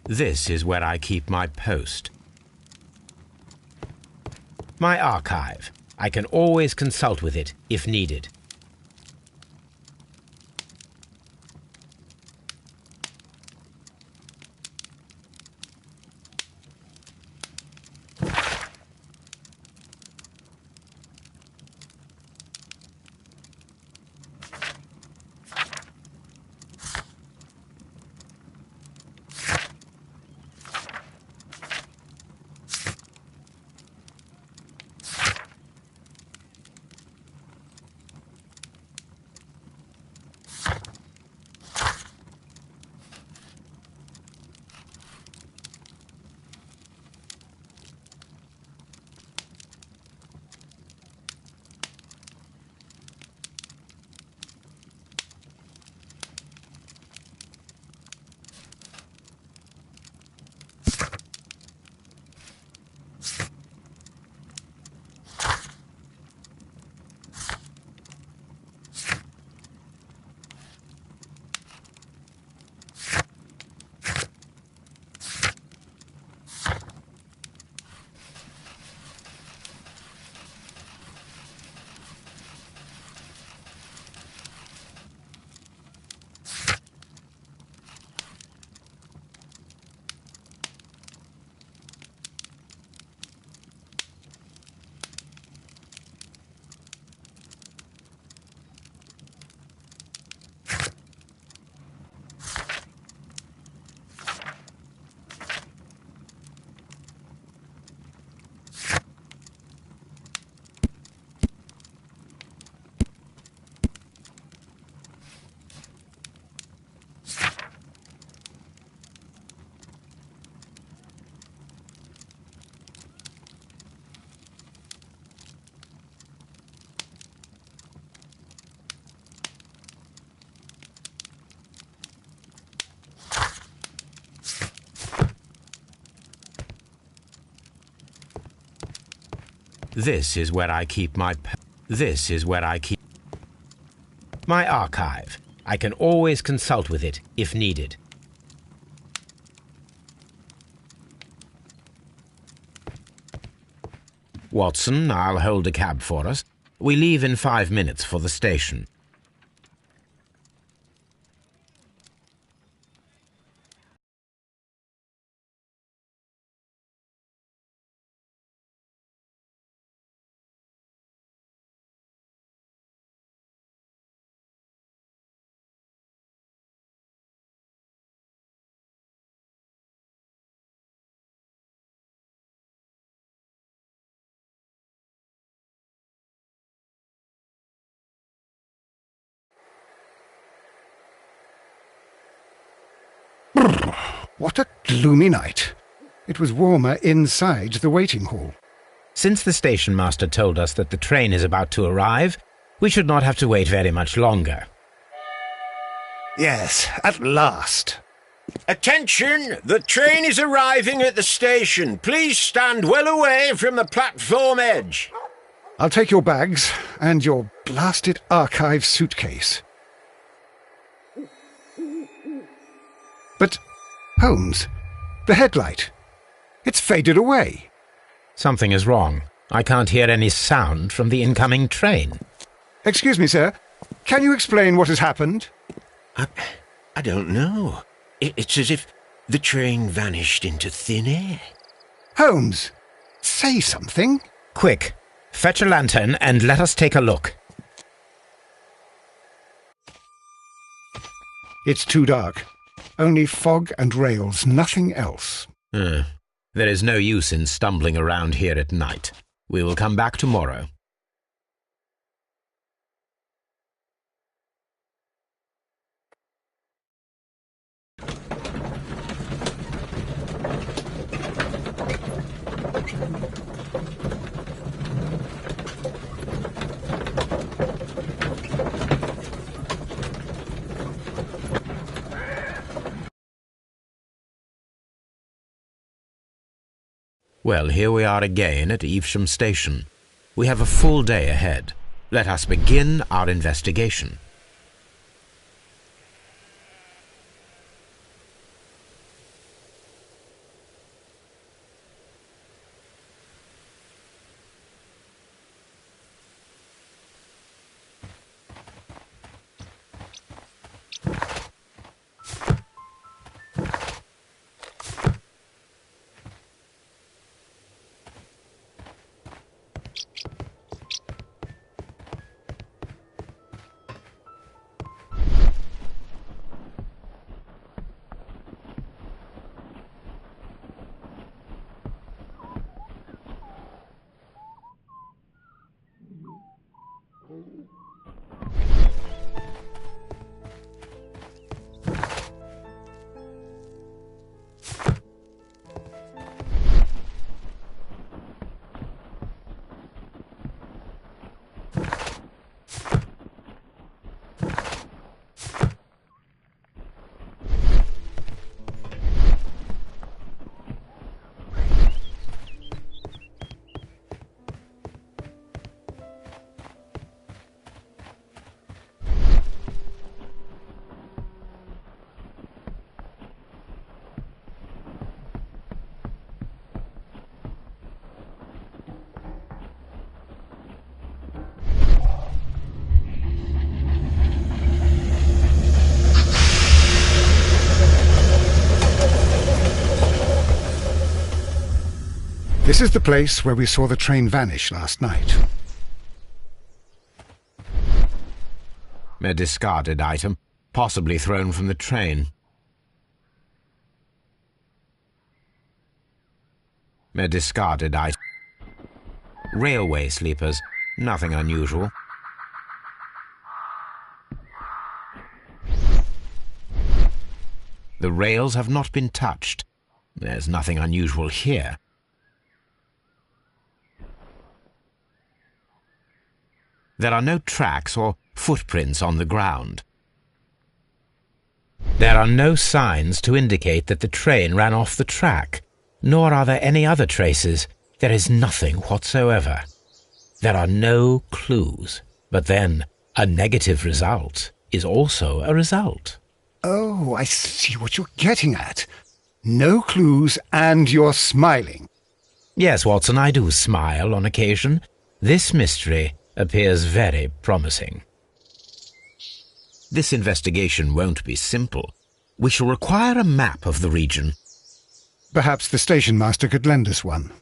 This is where I keep my post. My archive. I can always consult with it if needed. This is where I keep my archive. I can always consult with it if needed. Watson, I'll hold a cab for us. We leave in 5 minutes for the station. What a gloomy night. It was warmer inside the waiting hall. Since the station master told us that the train is about to arrive, we should not have to wait very much longer. Yes, at last. Attention! The train is arriving at the station. Please stand well away from the platform edge. I'll take your bags and your blasted archive suitcase. But, Holmes, the headlight. It's faded away. Something is wrong. I can't hear any sound from the incoming train. Excuse me, sir. Can you explain what has happened? I don't know. It's as if the train vanished into thin air. Holmes, say something. Quick, fetch a lantern and let us take a look. It's too dark. Only fog and rails, nothing else. There is no use in stumbling around here at night. We will come back tomorrow. Well, here we are again at Evesham Station. We have a full day ahead. Let us begin our investigation. This is the place where we saw the train vanish last night. A discarded item, possibly thrown from the train. A discarded item. Railway sleepers, nothing unusual. The rails have not been touched. There's nothing unusual here. There are no tracks or footprints on the ground. There are no signs to indicate that the train ran off the track, nor are there any other traces. There is nothing whatsoever. There are no clues. But then, a negative result is also a result. Oh, I see what you're getting at. No clues, and you're smiling. Yes, Watson, I do smile on occasion. This mystery appears very promising. This investigation won't be simple. We shall require a map of the region. Perhaps the station master could lend us one.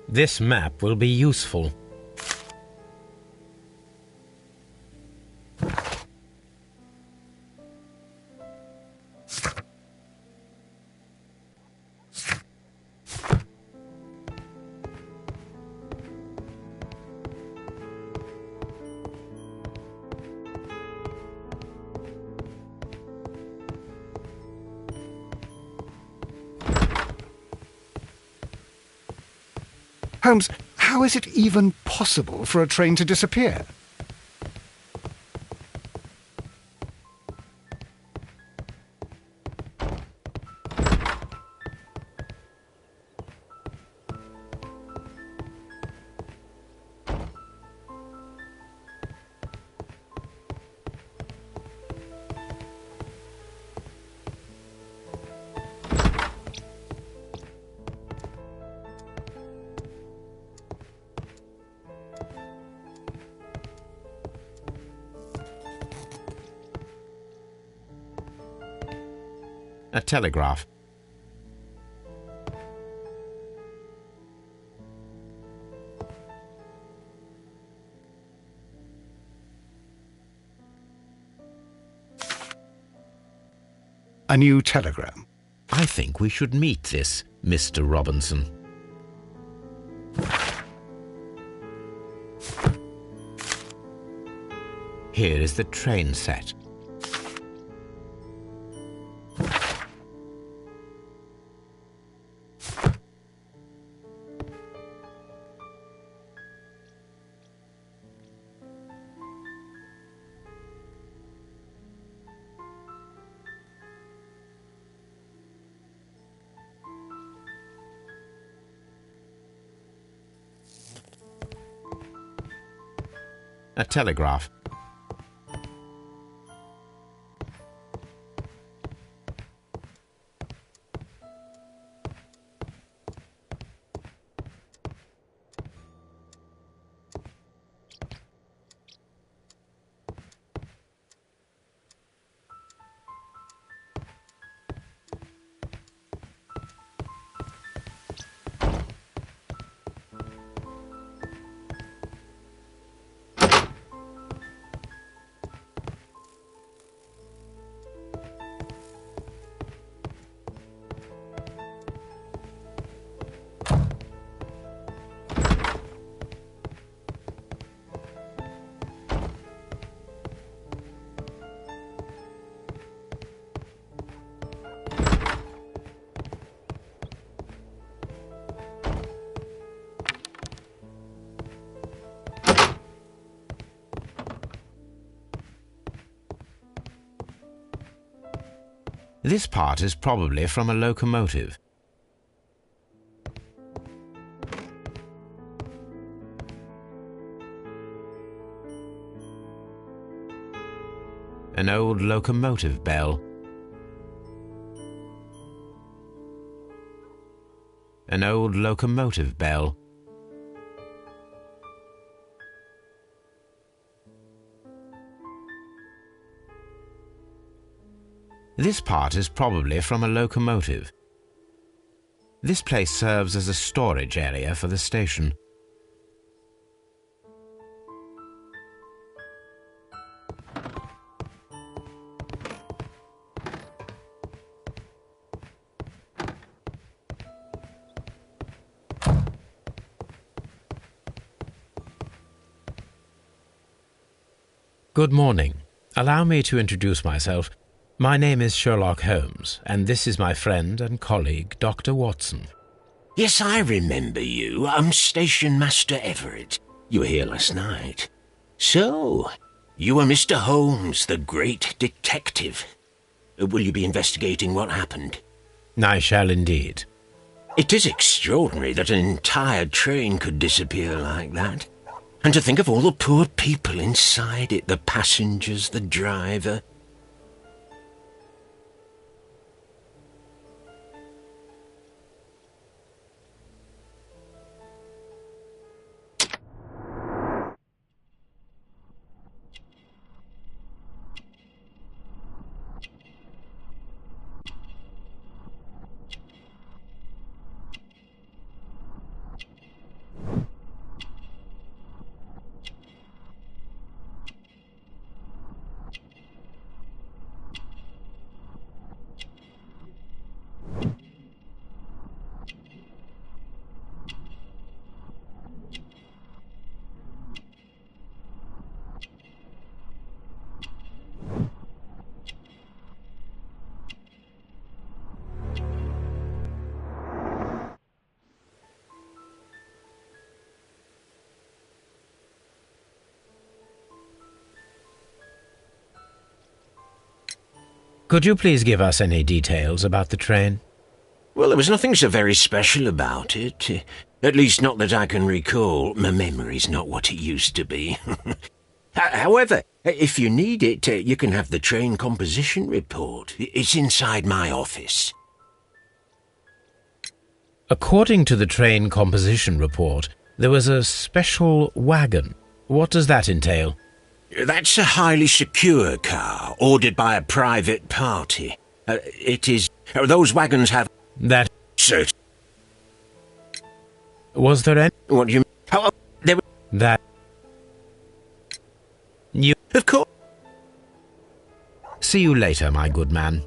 This map will be useful. Holmes, how is it even possible for a train to disappear? A telegraph. A new telegram. I think we should meet this Mr. Robinson. Here is the train set. A telegraph. This part is probably from a locomotive. An old locomotive bell. An old locomotive bell. This part is probably from a locomotive. This place serves as a storage area for the station. Good morning. Allow me to introduce myself. My name is Sherlock Holmes, and this is my friend and colleague, Dr. Watson. Yes, I remember you. I'm Station Master Everett. You were here last night. So, you are Mr. Holmes, the great detective. Will you be investigating what happened? I shall indeed. It is extraordinary that an entire train could disappear like that. And to think of all the poor people inside it, the passengers, the driver. Could you please give us any details about the train? Well, there was nothing so very special about it. At least not that I can recall. My memory's not what it used to be. However, if you need it, you can have the train composition report. It's inside my office. According to the train composition report, there was a special wagon. What does that entail? That's a highly secure car, ordered by a private party. It is... those wagons have... That... Cert... Was there any... What do you... How... There... That... You... Of course... See you later, my good man.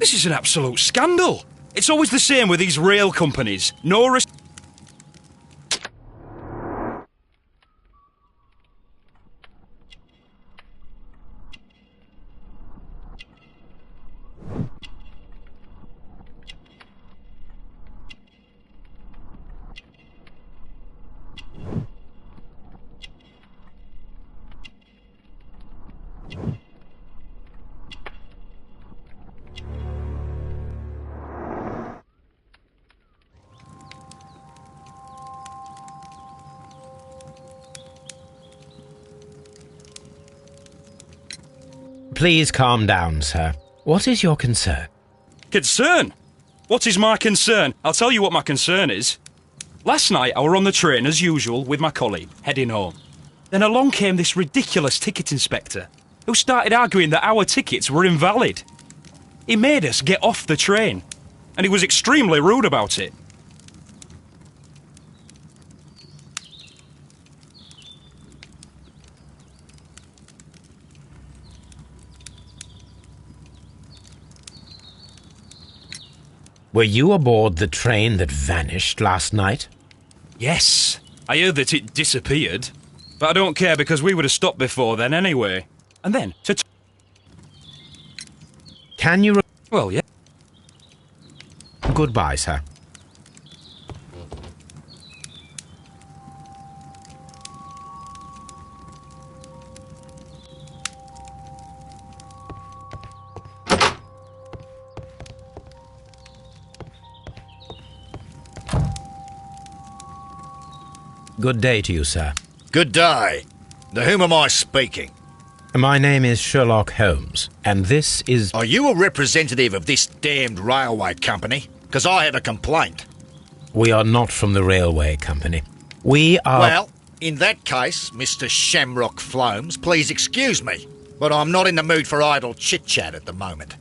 This is an absolute scandal. It's always the same with these rail companies. No Please calm down, sir. What is your concern? concern. What is my concern? I'll tell you what my concern is. Last night I were on the train as usual with my colleague, heading home. Then along came this ridiculous ticket inspector, who started arguing that our tickets were invalid. He made us get off the train, and he was extremely rude about it. Were you aboard the train that vanished last night? Yes, I heard that it disappeared, but I don't care because we would have stopped before then anyway. And then, Can you... well, yeah. Goodbye, sir. Good day to you, sir. Good day. To whom am I speaking? My name is Sherlock Holmes, and this is... Are you a representative of this damned railway company? Because I have a complaint. We are not from the railway company. We are... Well, in that case, Mr. Shamrock Flomes, please excuse me, but I'm not in the mood for idle chit-chat at the moment.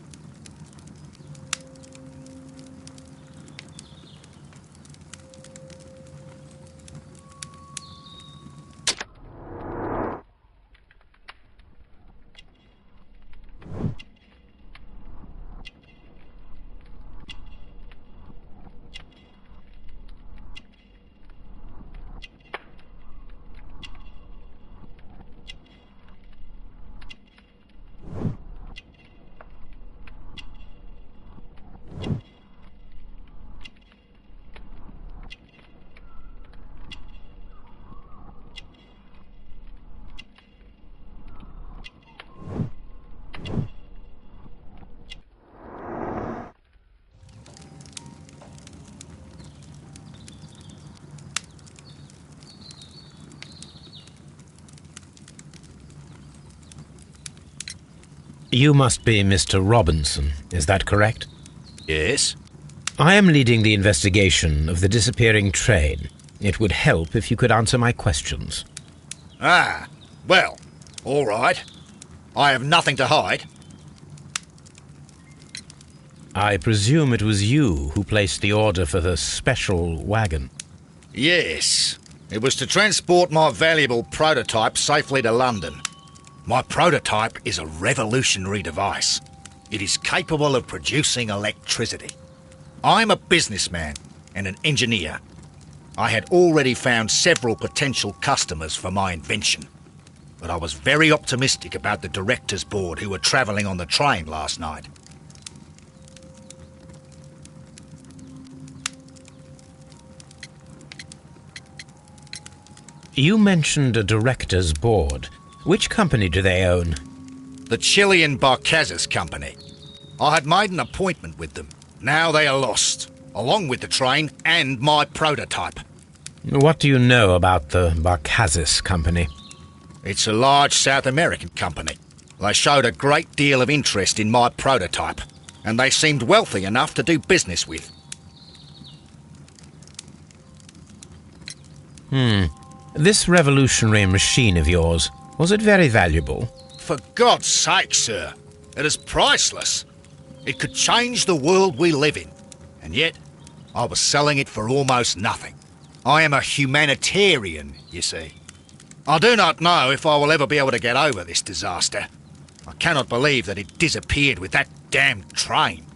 You must be Mr. Robinson, is that correct? Yes? I am leading the investigation of the disappearing train. It would help if you could answer my questions. Ah, well, all right. I have nothing to hide. I presume it was you who placed the order for the special wagon. Yes. It was to transport my valuable prototype safely to London. My prototype is a revolutionary device. It is capable of producing electricity. I'm a businessman and an engineer. I had already found several potential customers for my invention, but I was very optimistic about the directors' board who were travelling on the train last night. You mentioned a director's board. Which company do they own? The Chilean Barcazes Company. I had made an appointment with them. Now they are lost, along with the train and my prototype. What do you know about the Barcazes Company? It's a large South American company. They showed a great deal of interest in my prototype, and they seemed wealthy enough to do business with. This revolutionary machine of yours, was it very valuable? For God's sake, sir, it is priceless. It could change the world we live in, and yet I was selling it for almost nothing. I am a humanitarian, you see. I do not know if I will ever be able to get over this disaster. I cannot believe that it disappeared with that damned train.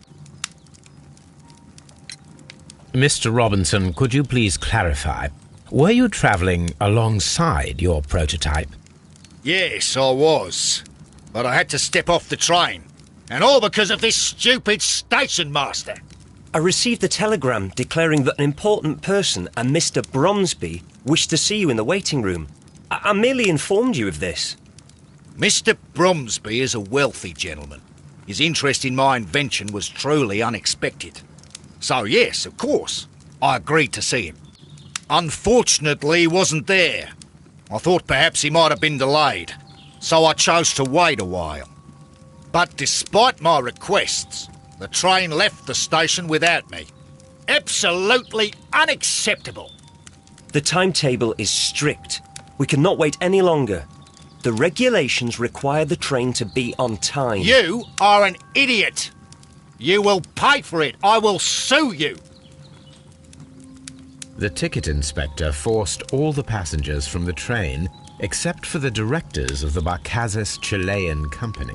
Mr. Robinson, could you please clarify? Were you travelling alongside your prototype? Yes, I was. But I had to step off the train. And all because of this stupid station master. I received a telegram declaring that an important person, a Mr. Bromsby, wished to see you in the waiting room. I merely informed you of this. Mr. Bromsby is a wealthy gentleman. His interest in my invention was truly unexpected. So yes, of course, I agreed to see him. Unfortunately, he wasn't there. I thought perhaps he might have been delayed, so I chose to wait a while. But despite my requests, the train left the station without me. Absolutely unacceptable. The timetable is strict. We cannot wait any longer. The regulations require the train to be on time. You are an idiot. You will pay for it. I will sue you. The ticket inspector forced all the passengers from the train except for the directors of the Barcazes Chilean Company.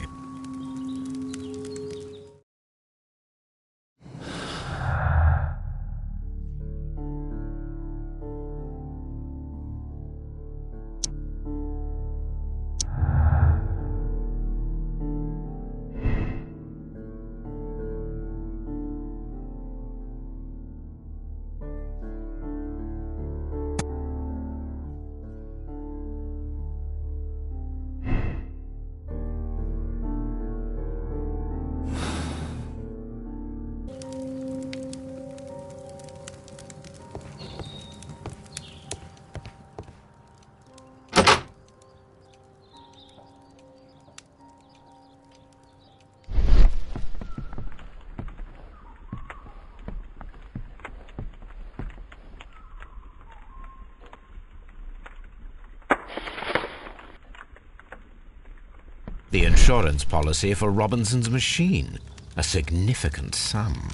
The insurance policy for Robinson's machine, a significant sum.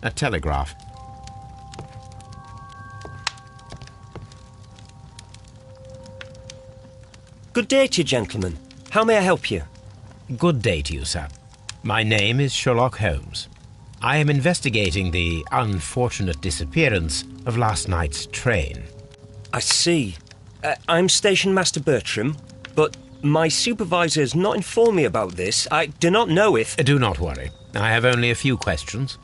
A telegraph. Good day to you, gentlemen. How may I help you? Good day to you, sir. My name is Sherlock Holmes. I am investigating the unfortunate disappearance of last night's train. I see. I'm Station Master Bertram, but my supervisor has not informed me about this. I do not know if... Do not worry. I have only a few questions.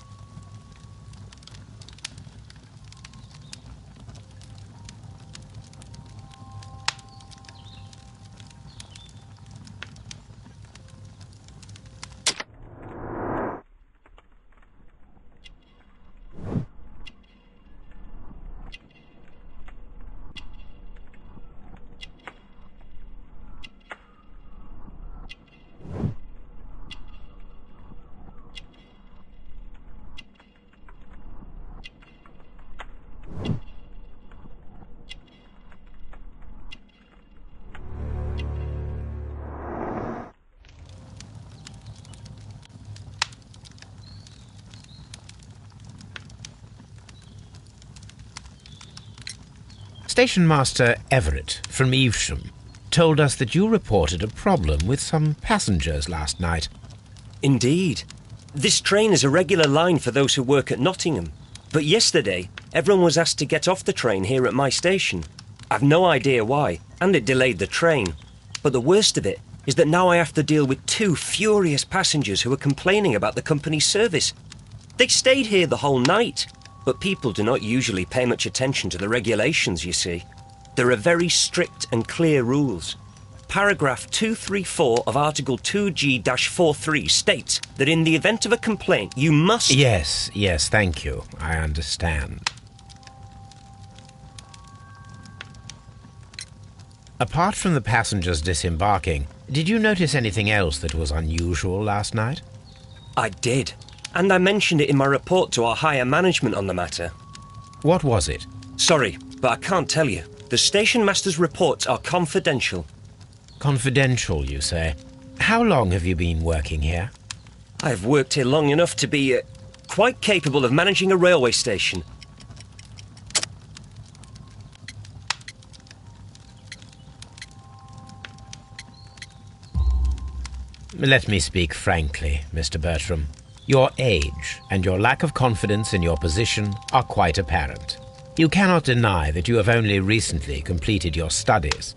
Station Master Everett from Evesham told us that you reported a problem with some passengers last night. Indeed. This train is a regular line for those who work at Nottingham. But yesterday, everyone was asked to get off the train here at my station. I've no idea why, and it delayed the train. But the worst of it is that now I have to deal with two furious passengers who are complaining about the company's service. They stayed here the whole night. But people do not usually pay much attention to the regulations, you see. There are very strict and clear rules. Paragraph 234 of Article 2G-43 states that in the event of a complaint, you must... Yes, thank you. I understand. Apart from the passengers disembarking, did you notice anything else that was unusual last night? I did. And I mentioned it in my report to our higher management on the matter. What was it? Sorry, but I can't tell you. The station master's reports are confidential. Confidential, you say? How long have you been working here? I've worked here long enough to be quite capable of managing a railway station. Let me speak frankly, Mr. Bertram. Your age and your lack of confidence in your position are quite apparent. You cannot deny that you have only recently completed your studies.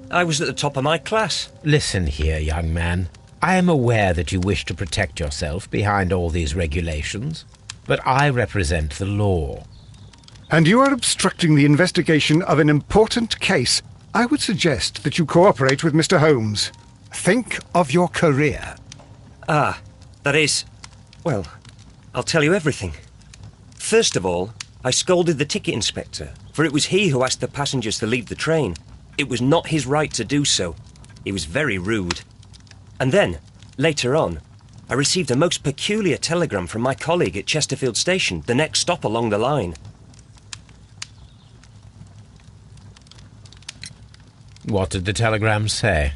I was at the top of my class. Listen here, young man. I am aware that you wish to protect yourself behind all these regulations, but I represent the law. And you are obstructing the investigation of an important case. I would suggest that you cooperate with Mr. Holmes. Think of your career. That is... Well, I'll tell you everything. First of all, I scolded the ticket inspector, for it was he who asked the passengers to leave the train. It was not his right to do so. He was very rude. And then, later on, I received a most peculiar telegram from my colleague at Chesterfield Station, the next stop along the line. What did the telegram say?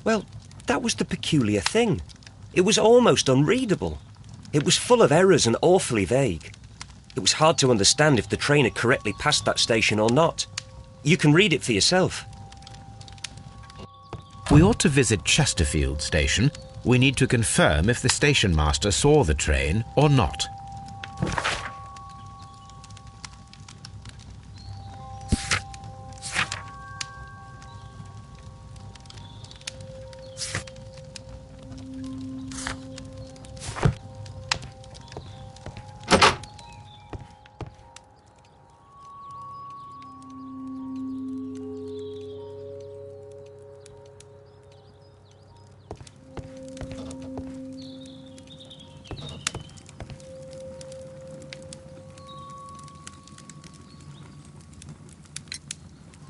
Well, that was the peculiar thing. It was almost unreadable. It was full of errors and awfully vague. It was hard to understand if the train had correctly passed that station or not. You can read it for yourself. We ought to visit Chesterfield Station. We need to confirm if the station master saw the train or not.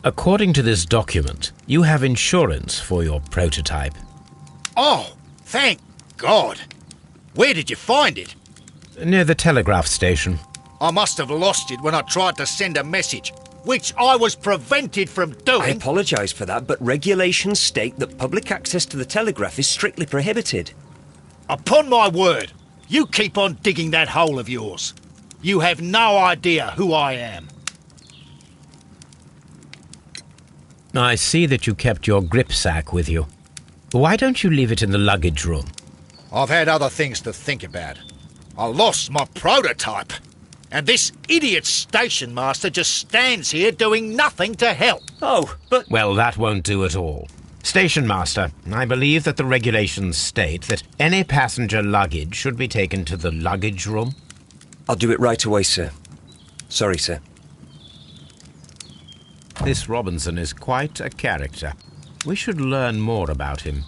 According to this document, you have insurance for your prototype. Oh, thank God. Where did you find it? Near the telegraph station. I must have lost it when I tried to send a message, which I was prevented from I doing. apologise for that, but regulations state that public access to the telegraph is strictly prohibited. Upon my word, you keep on digging that hole of yours. You have no idea who I am. I see that you kept your gripsack with you. Why don't you leave it in the luggage room? I've had other things to think about. I lost my prototype. And this idiot station master just stands here doing nothing to help. Oh, but... Well, that won't do at all. Station master, I believe that the regulations state that any passenger luggage should be taken to the luggage room. I'll do it right away, sir. Sorry, sir. This Robinson is quite a character. We should learn more about him.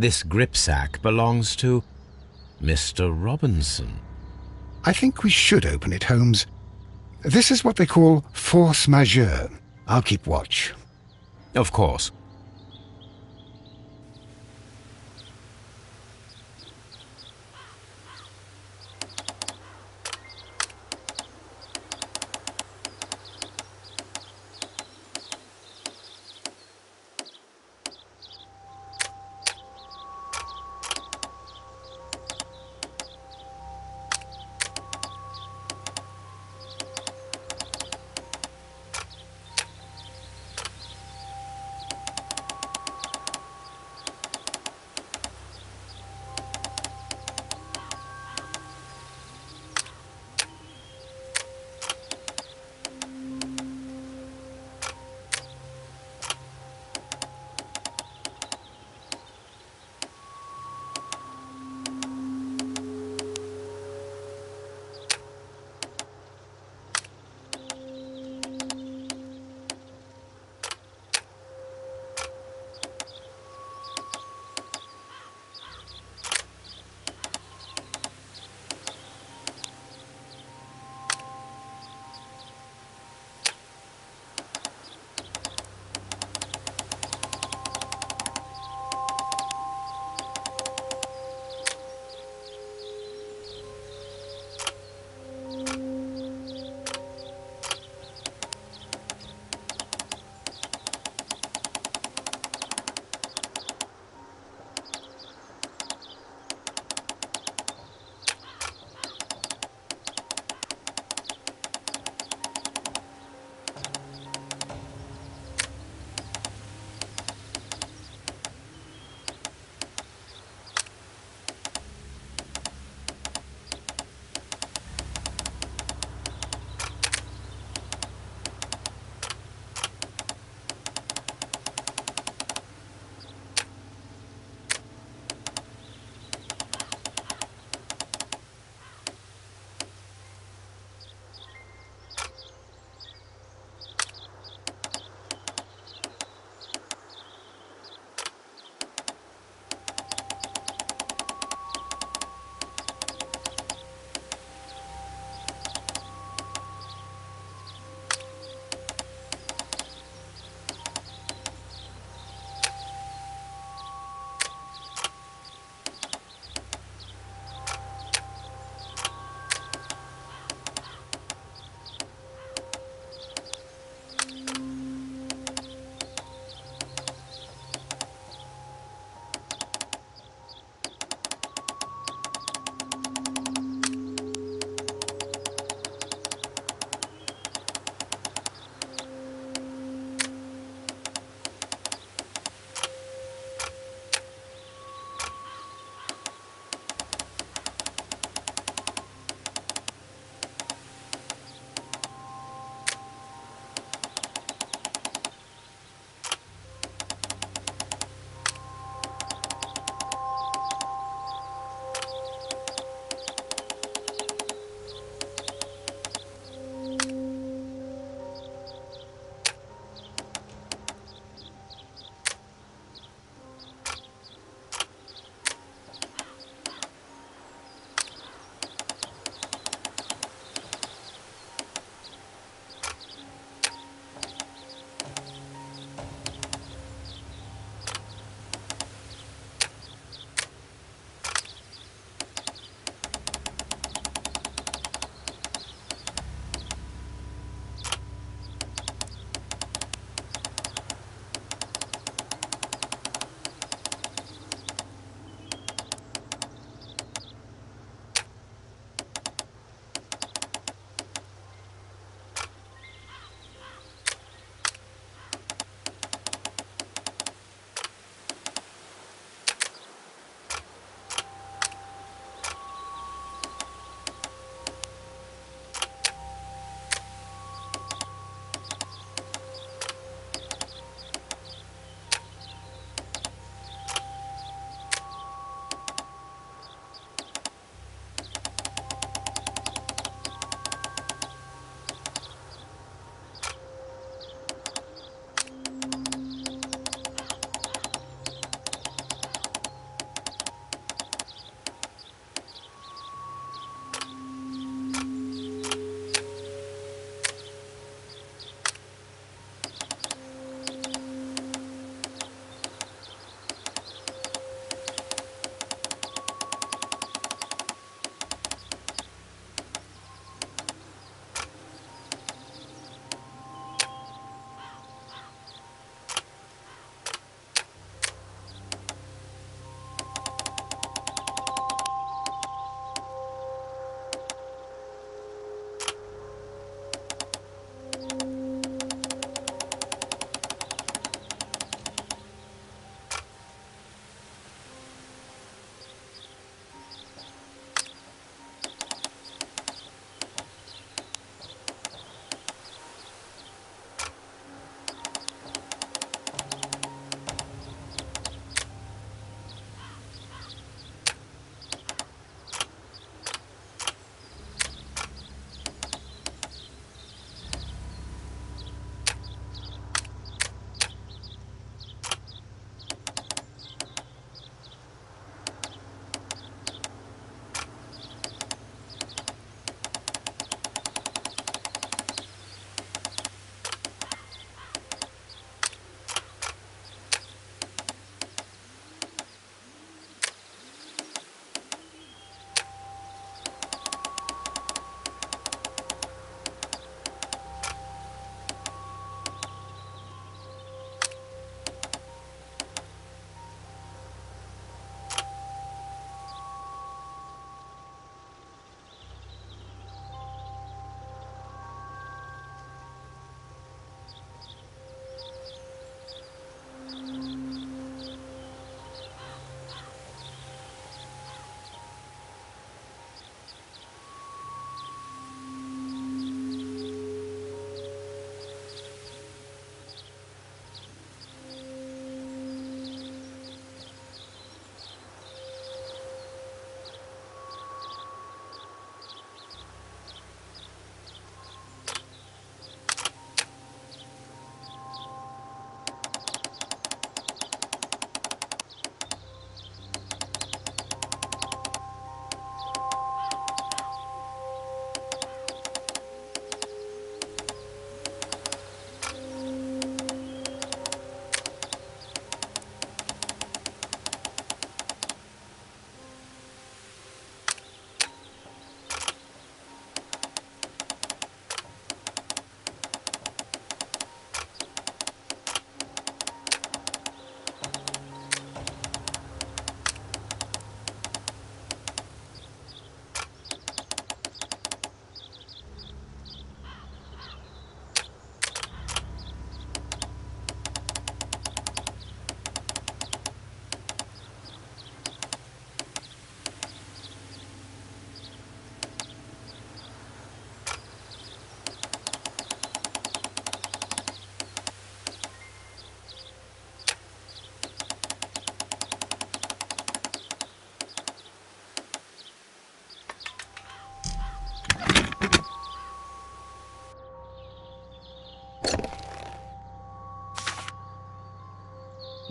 This gripsack belongs to Mr. Robinson. I think we should open it, Holmes. This is what they call force majeure. I'll keep watch. Of course.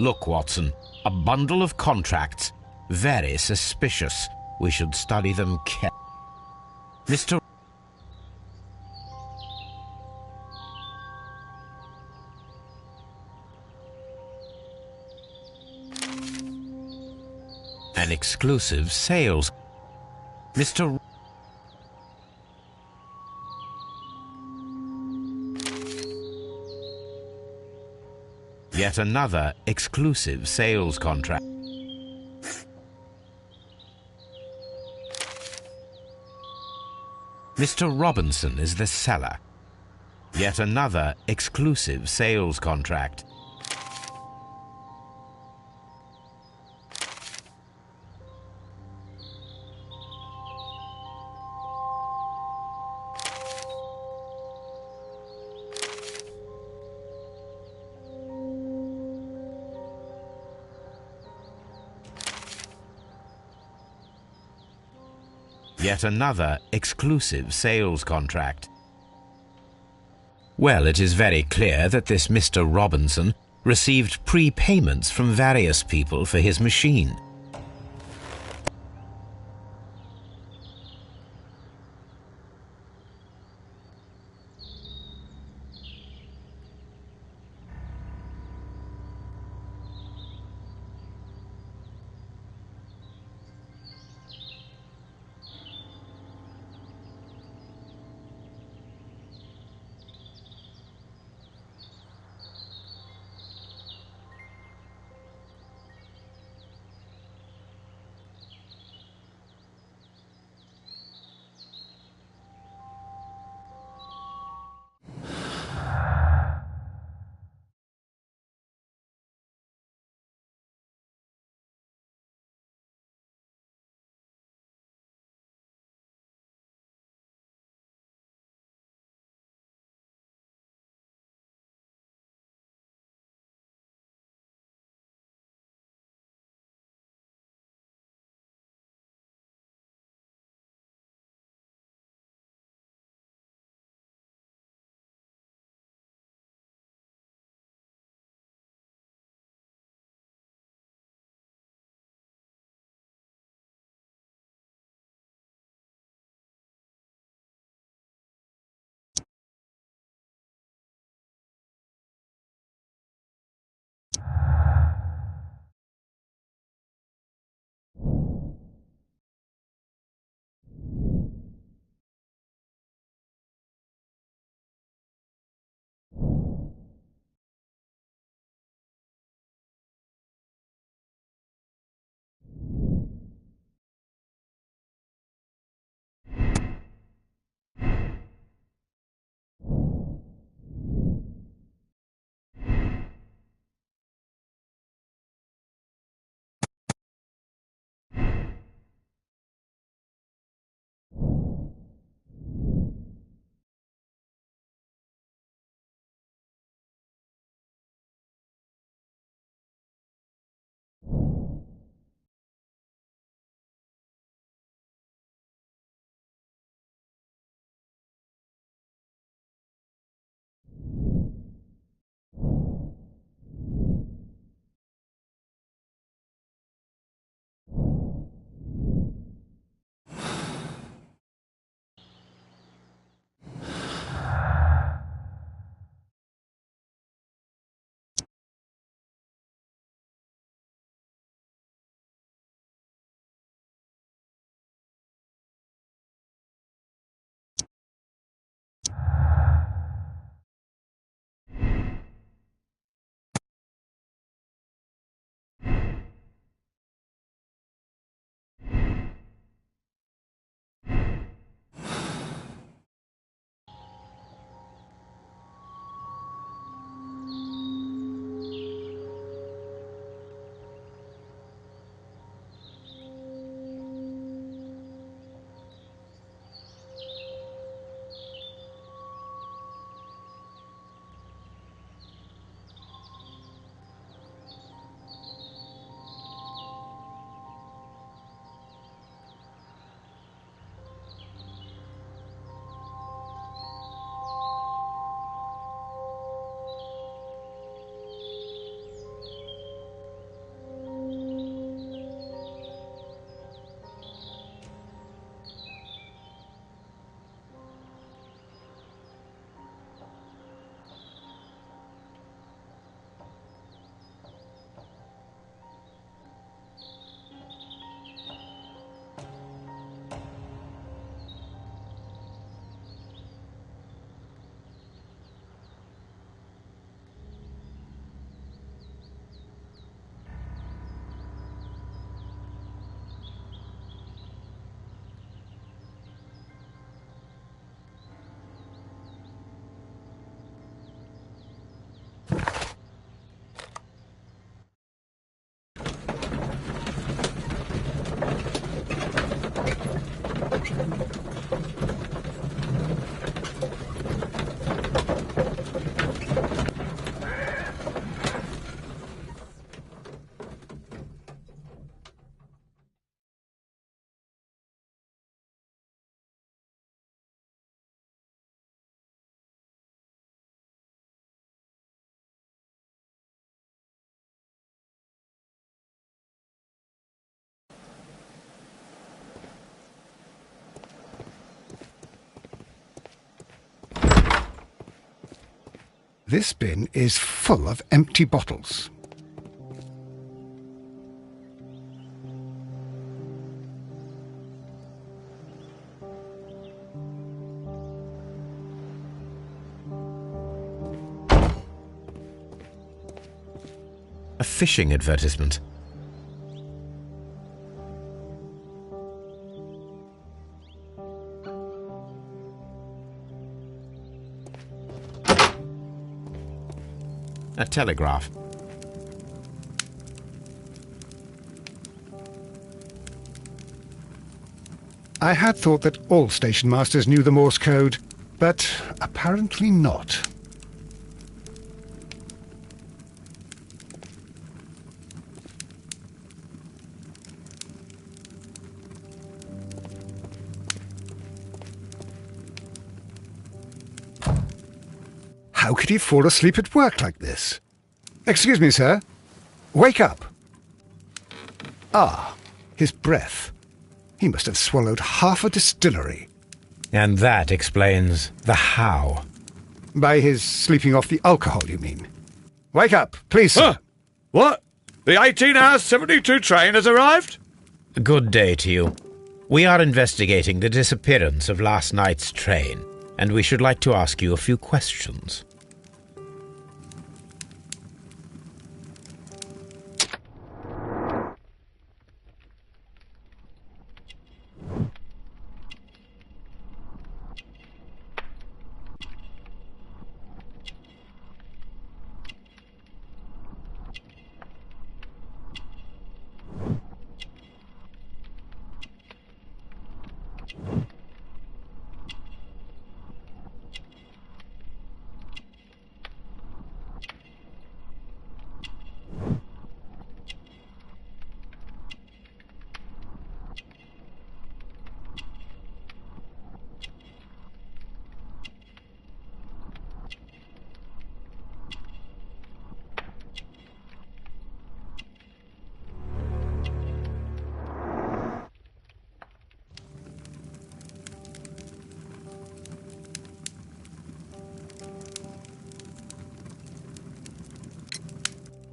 Look, Watson, a bundle of contracts. Very suspicious. We should study them carefully. Mr. An exclusive sales. Mr. Yet another exclusive sales contract. Mr. Robinson is the seller. Yet another exclusive sales contract. Yet another exclusive sales contract. Well, it is very clear that this Mr. Robinson received prepayments from various people for his machine. This bin is full of empty bottles. A fishing advertisement. A telegraph. I had thought that all station masters knew the Morse code, but apparently not. How could he fall asleep at work like this? Excuse me, sir. Wake up. Ah, his breath. He must have swallowed half a distillery. And that explains the how. By his sleeping off the alcohol, you mean? Wake up, please, sir. Huh? What? The 18 hours 72 train has arrived? Good day to you. We are investigating the disappearance of last night's train, and we should like to ask you a few questions.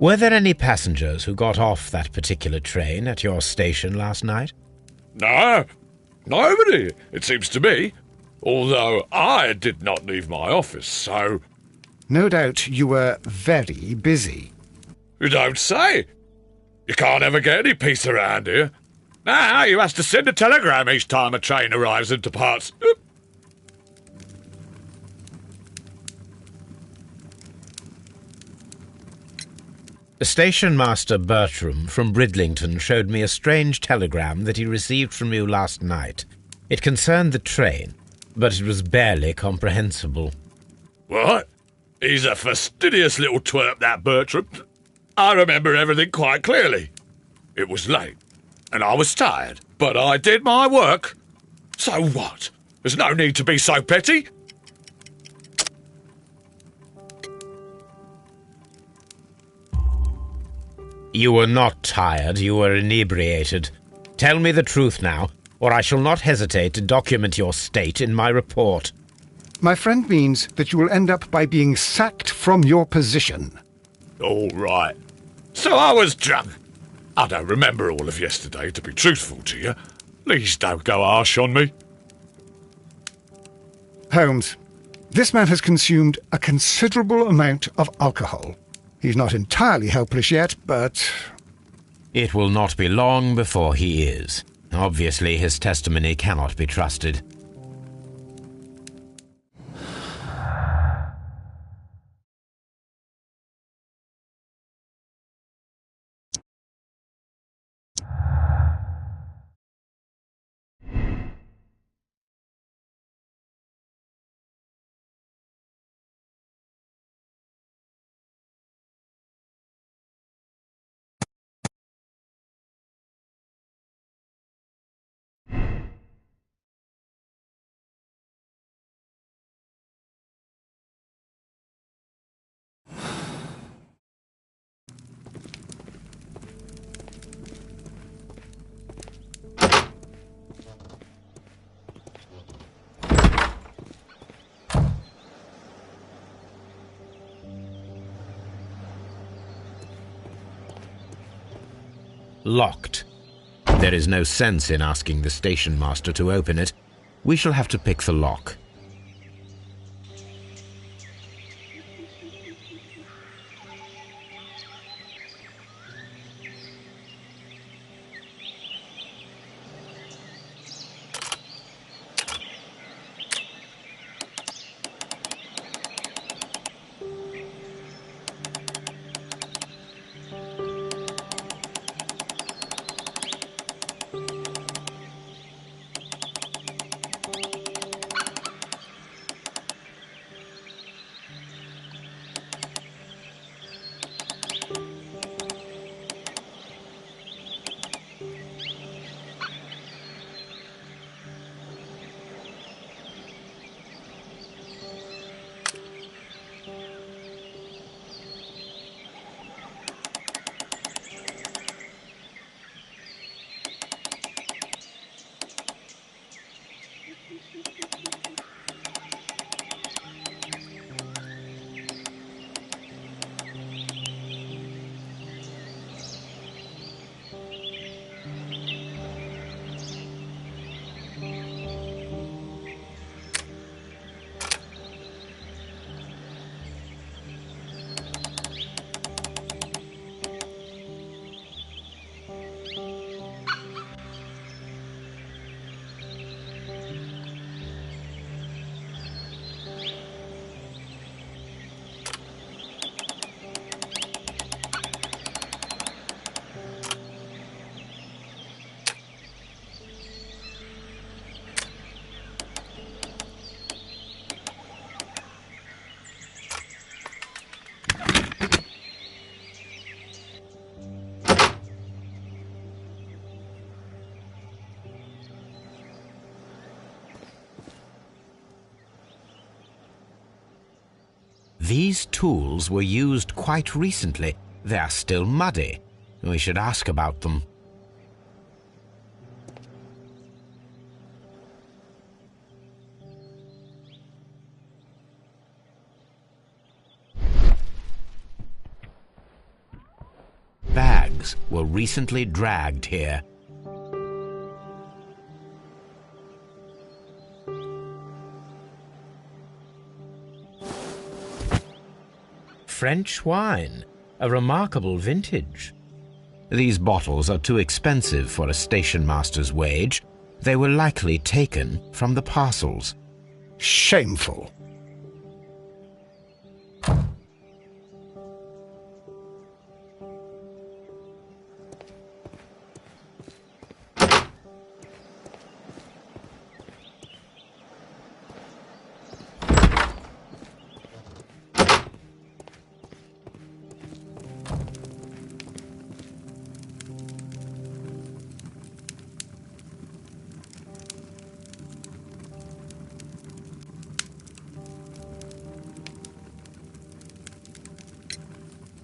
Were there any passengers who got off that particular train at your station last night? No, nobody, it seems to me. Although I did not leave my office, so... No doubt you were very busy. You don't say. You can't ever get any peace around here. Now you have to send a telegram each time a train arrives and departs. Oop. Station Master Bertram from Bridlington showed me a strange telegram that he received from you last night. It concerned the train, but it was barely comprehensible. What? He's a fastidious little twerp, that Bertram. I remember everything quite clearly. It was late, and I was tired, but I did my work. So what? There's no need to be so petty. You were not tired, you were inebriated. Tell me the truth now, or I shall not hesitate to document your state in my report. My friend means that you will end up by being sacked from your position. All right. So I was drunk. I don't remember all of yesterday, to be truthful to you. Please don't go harsh on me. Holmes, this man has consumed a considerable amount of alcohol. He's not entirely helpless yet, but... It will not be long before he is. Obviously, his testimony cannot be trusted. Locked. There is no sense in asking the station master to open it. We shall have to pick the lock. These tools were used quite recently. They are still muddy. We should ask about them. Bags were recently dragged here. French wine, a remarkable vintage. These bottles are too expensive for a station master's wage. They were likely taken from the parcels. Shameful.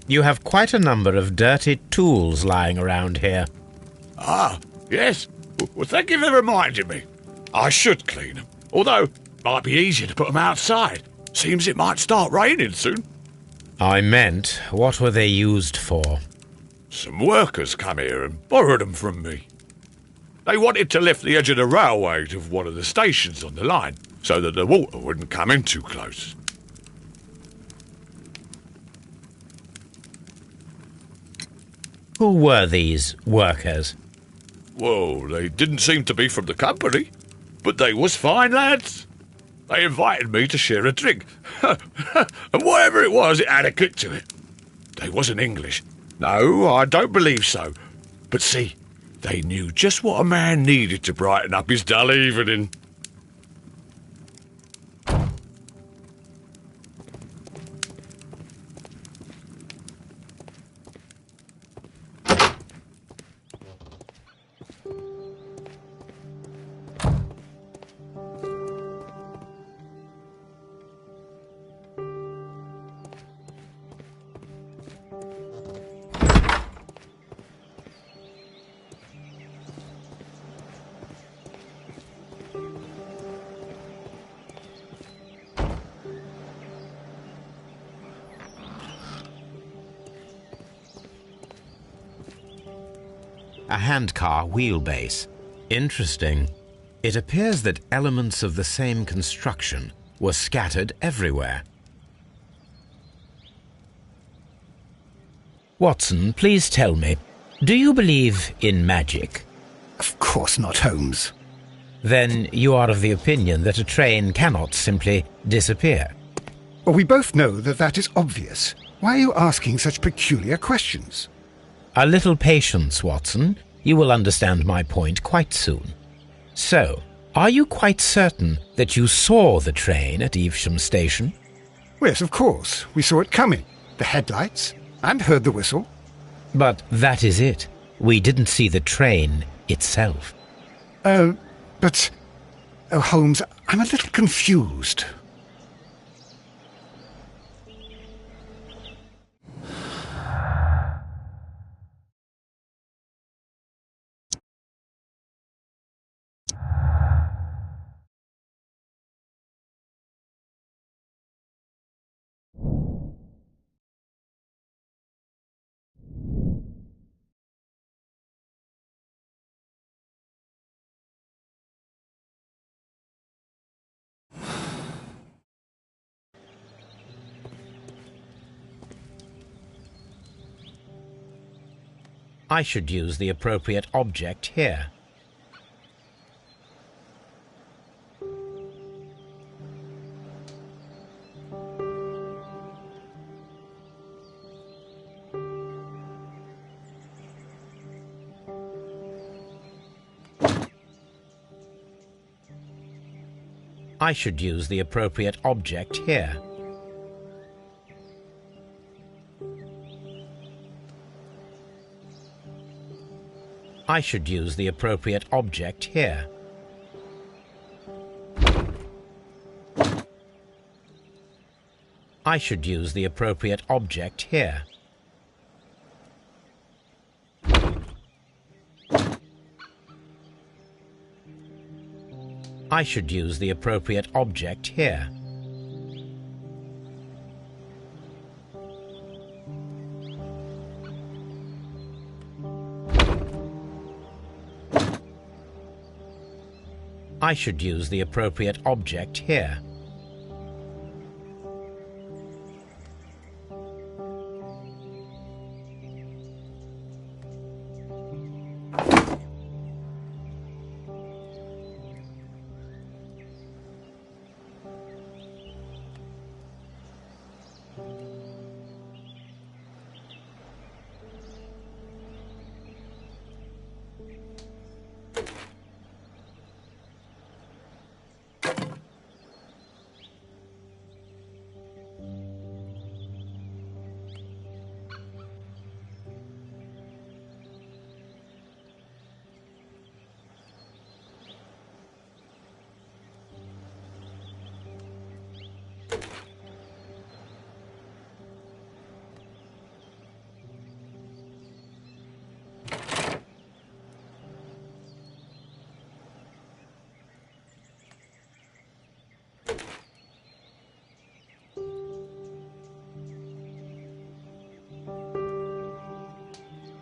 You have quite a number of dirty tools lying around here. Ah, yes. Well, thank you for reminding me. I should clean them. Although, it might be easier to put them outside. Seems it might start raining soon. I meant, what were they used for? Some workers come here and borrowed them from me. They wanted to lift the edge of the railway to one of the stations on the line, so that the water wouldn't come in too close. Who were these workers? Well, they didn't seem to be from the company, but they was fine lads. They invited me to share a drink, and whatever it was, it had a click to it. They wasn't English. No, I don't believe so. But see, they knew just what a man needed to brighten up his dull evening. a handcar wheelbase. Interesting. It appears that elements of the same construction were scattered everywhere. Watson, please tell me, do you believe in magic? Of course not, Holmes. Then you are of the opinion that a train cannot simply disappear. Well, we both know that that is obvious. Why are you asking such peculiar questions? A little patience, Watson. You will understand my point quite soon. So, are you quite certain that you saw the train at Evesham Station? Yes, of course. We saw it coming. The headlights, and heard the whistle. But that is it. We didn't see the train itself. But... Oh, Holmes, I'm a little confused. I should use the appropriate object here. I should use the appropriate object here. I should use the appropriate object here. I should use the appropriate object here. I should use the appropriate object here. I should use the appropriate object here.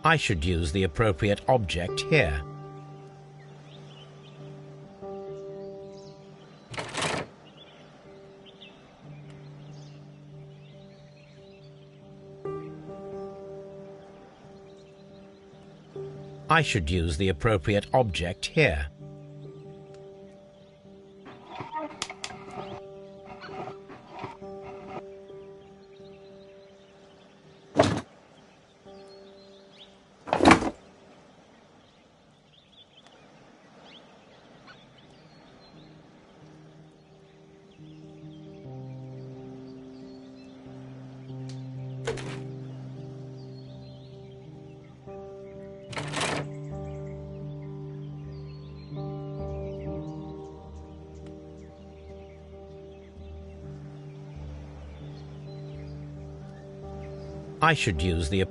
I should use the appropriate object here. I should use the appropriate object here. I should use the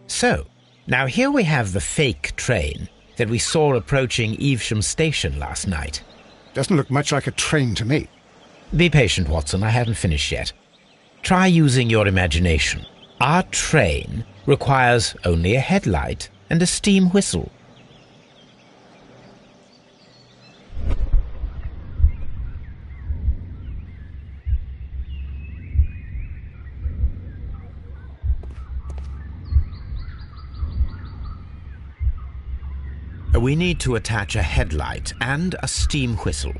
So, Now here we have the fake train that we saw approaching Evesham Station last night. Doesn't look much like a train to me. Be patient, Watson, I haven't finished yet. Try using your imagination. Our train requires only a headlight and a steam whistle. We need to attach a headlight and a steam whistle.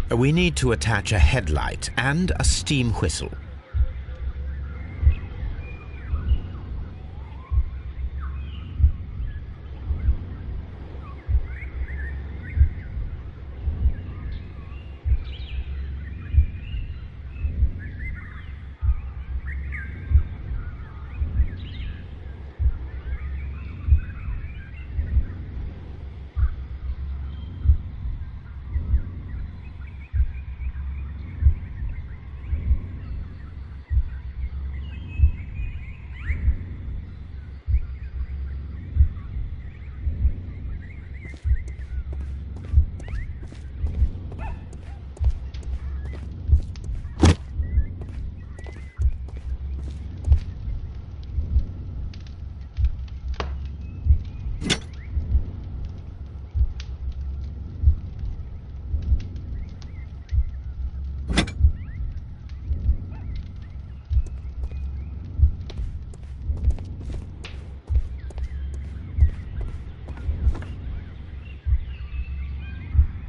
We need to attach a headlight and a steam whistle.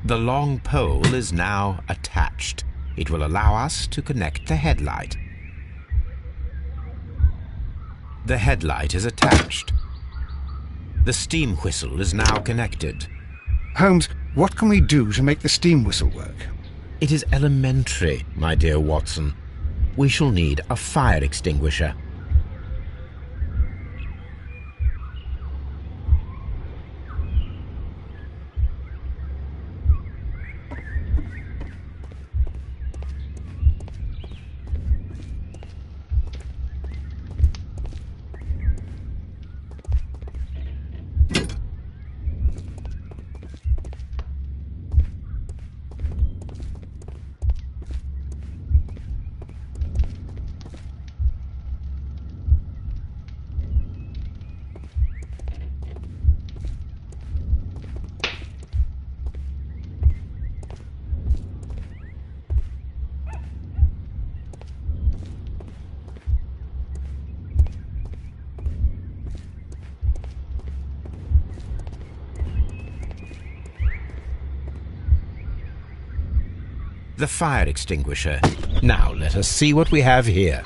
The long pole is now attached. It will allow us to connect the headlight. The headlight is attached. The steam whistle is now connected. Holmes, what can we do to make the steam whistle work? It is elementary, my dear Watson. We shall need a fire extinguisher. The fire extinguisher. Now let us see what we have here.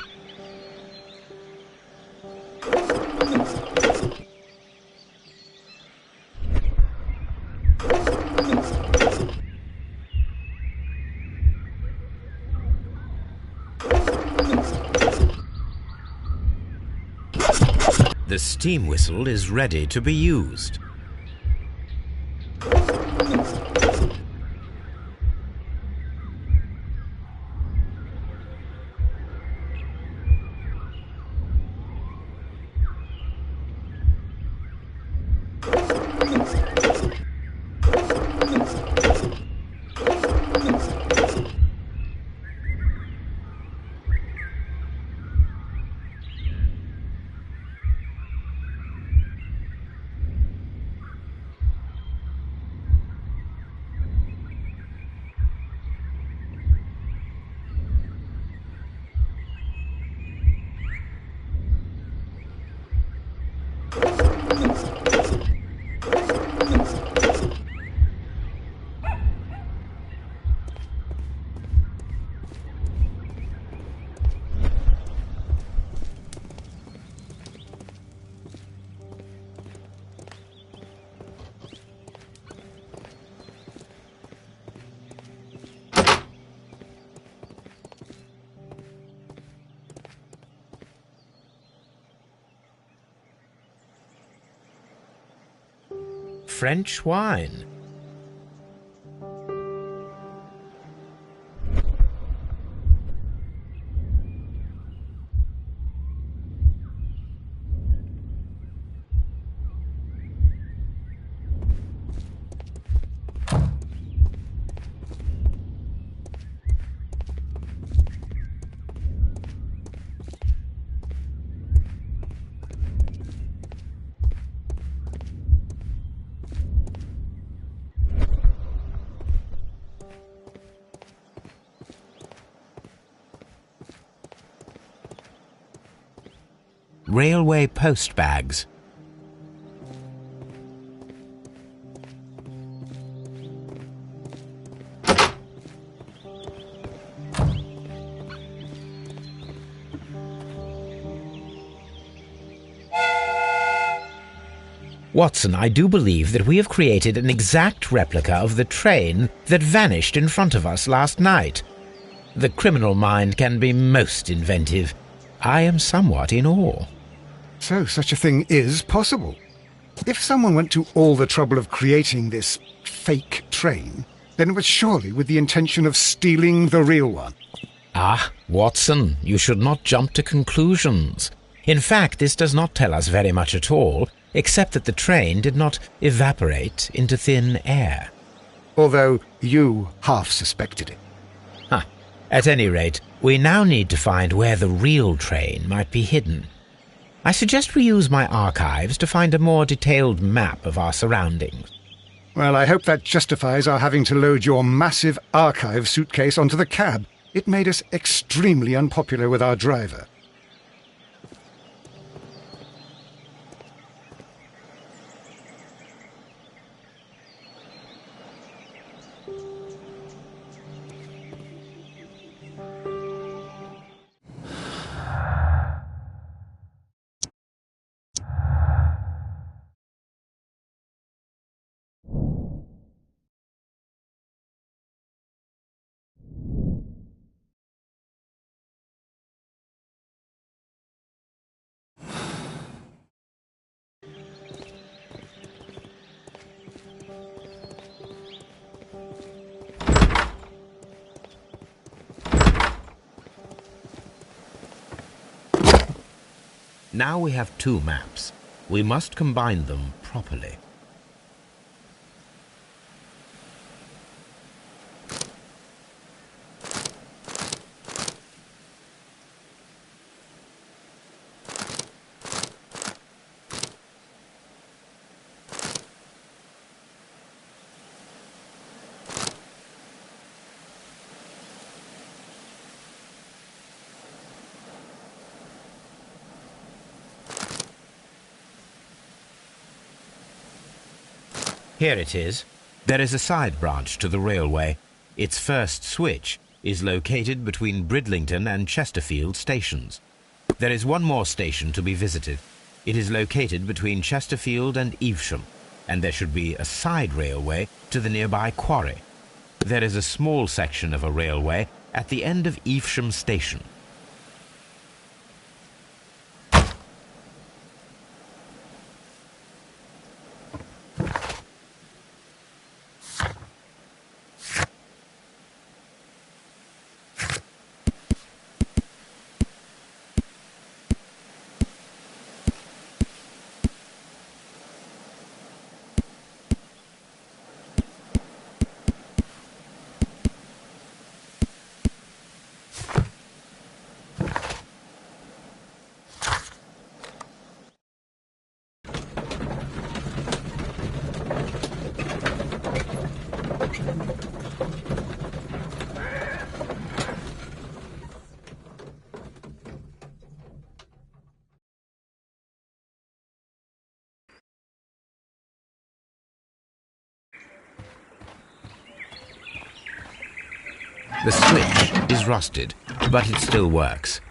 The steam whistle is ready to be used. French wine. railway post bags. Watson, I do believe that we have created an exact replica of the train that vanished in front of us last night. The criminal mind can be most inventive. I am somewhat in awe. So such a thing is possible. If someone went to all the trouble of creating this fake train, then it was surely with the intention of stealing the real one. Ah, Watson, you should not jump to conclusions. In fact, this does not tell us very much at all, except that the train did not evaporate into thin air. Although you half suspected it. At any rate, we now need to find where the real train might be hidden. I suggest we use my archives to find a more detailed map of our surroundings. Well, I hope that justifies our having to load your massive archive suitcase onto the cab. It made us extremely unpopular with our driver. Now we have two maps. We must combine them properly. Here it is. There is a side branch to the railway. Its first switch is located between Bridlington and Chesterfield stations. There is one more station to be visited. It is located between Chesterfield and Evesham, and there should be a side railway to the nearby quarry. There is a small section of a railway at the end of Evesham station. The switch is rusted, but it still works.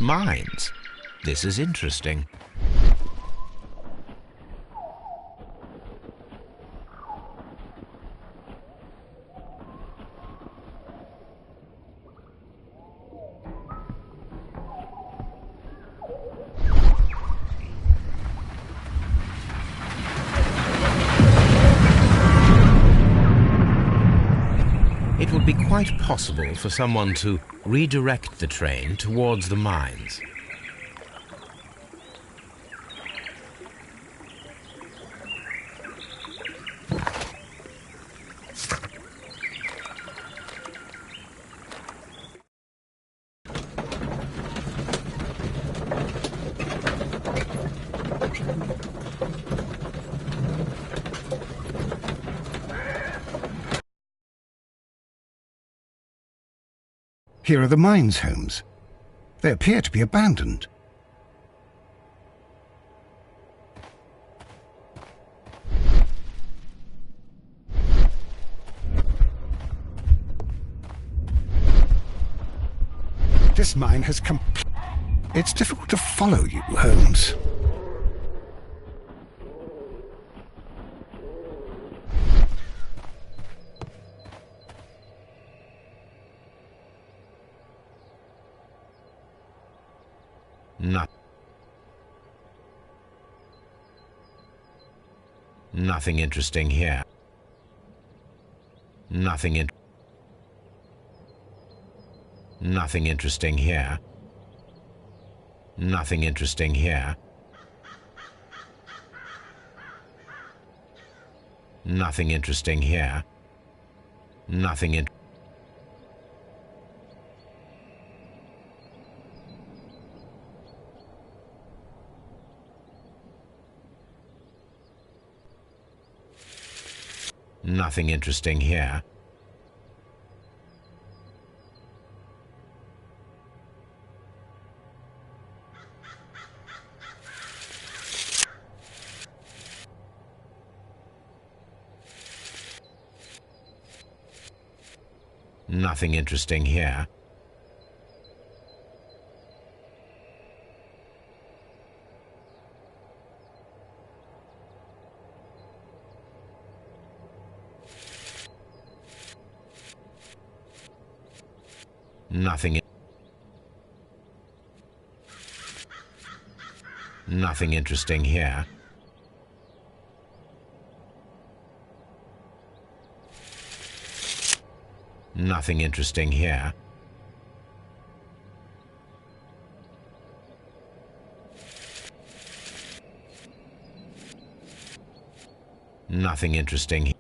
Mines. This is interesting. would be quite possible for someone to redirect the train towards the mines. Here are the mines homes. They appear to be abandoned. This mine has come... It's difficult to follow you, Holmes. Nothing interesting here. Nothing interesting here. Nothing interesting here. Nothing interesting here. Nothing in... Nothing interesting here. Nothing interesting here. Nothing interesting here. Nothing interesting here. Nothing interesting.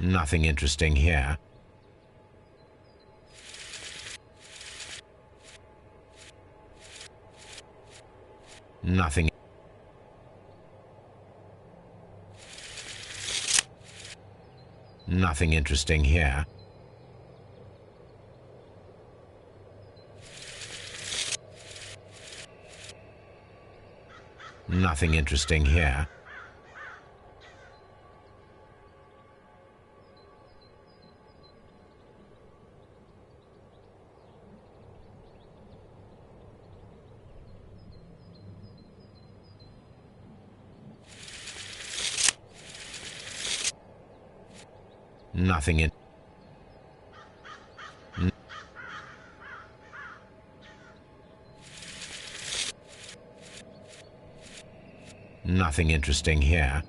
Nothing interesting here. Nothing. Nothing interesting here. Nothing interesting here. Nothing in... Nothing interesting here.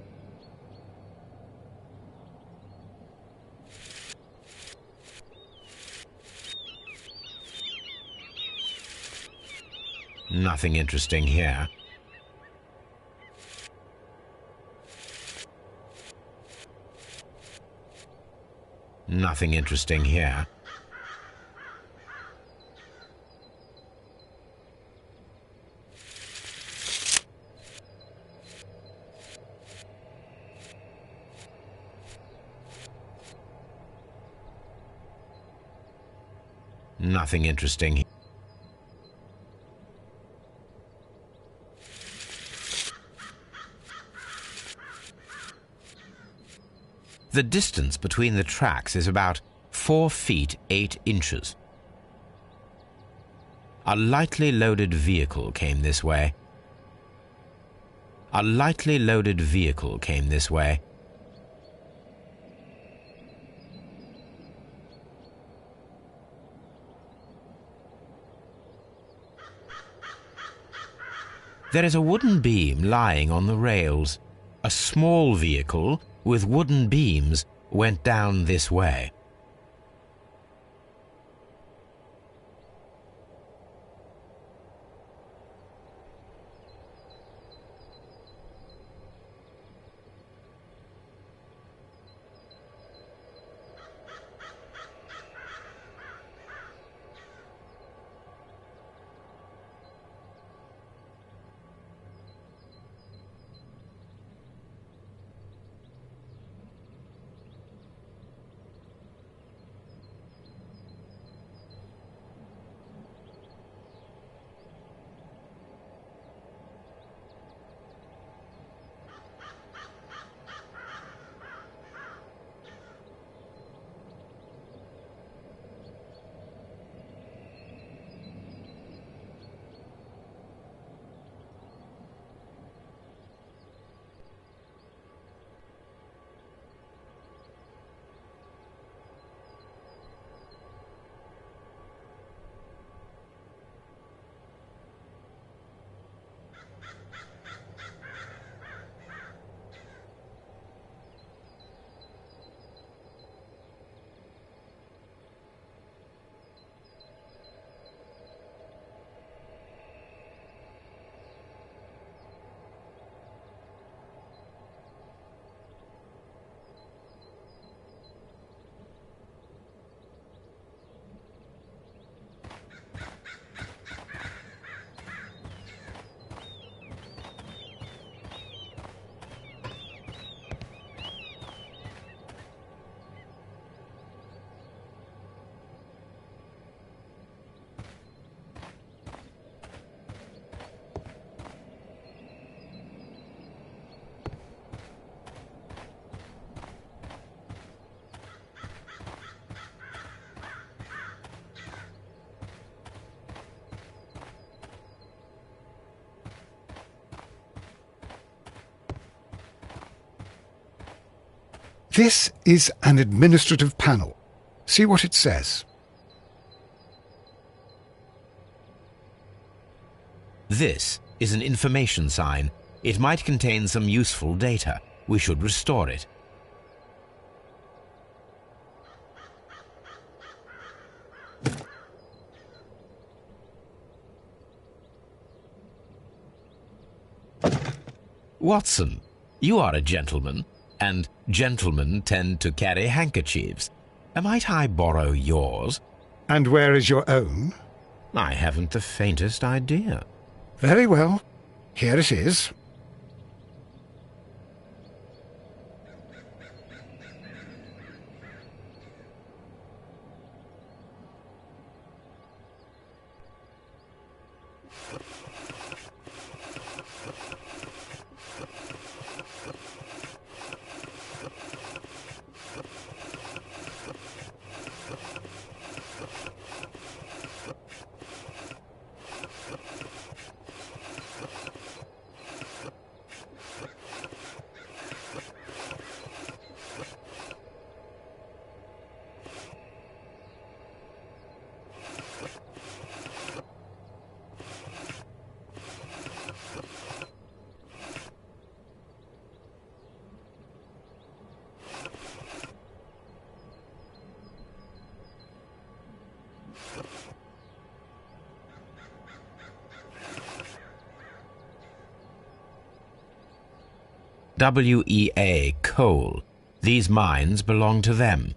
Nothing interesting here. Nothing interesting here. Nothing interesting. The distance between the tracks is about 4 feet 8 inches. A lightly loaded vehicle came this way. A lightly loaded vehicle came this way. There is a wooden beam lying on the rails. A small vehicle with wooden beams went down this way. This is an administrative panel. See what it says. This is an information sign. It might contain some useful data. We should restore it. Watson, you are a gentleman, and gentlemen tend to carry handkerchiefs. Might I borrow yours? And where is your own? I haven't the faintest idea. Very well. Here it is. WEA Coal. These mines belong to them.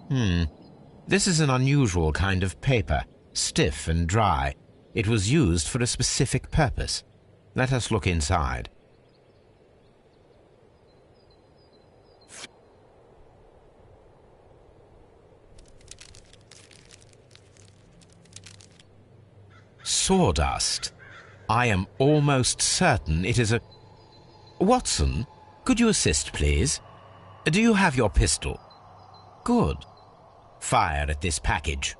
This is an unusual kind of paper, stiff and dry. It was used for a specific purpose. Let us look inside. Sawdust. I am almost certain it is a... Watson, could you assist, please? Do you have your pistol? Good. Fire at this package.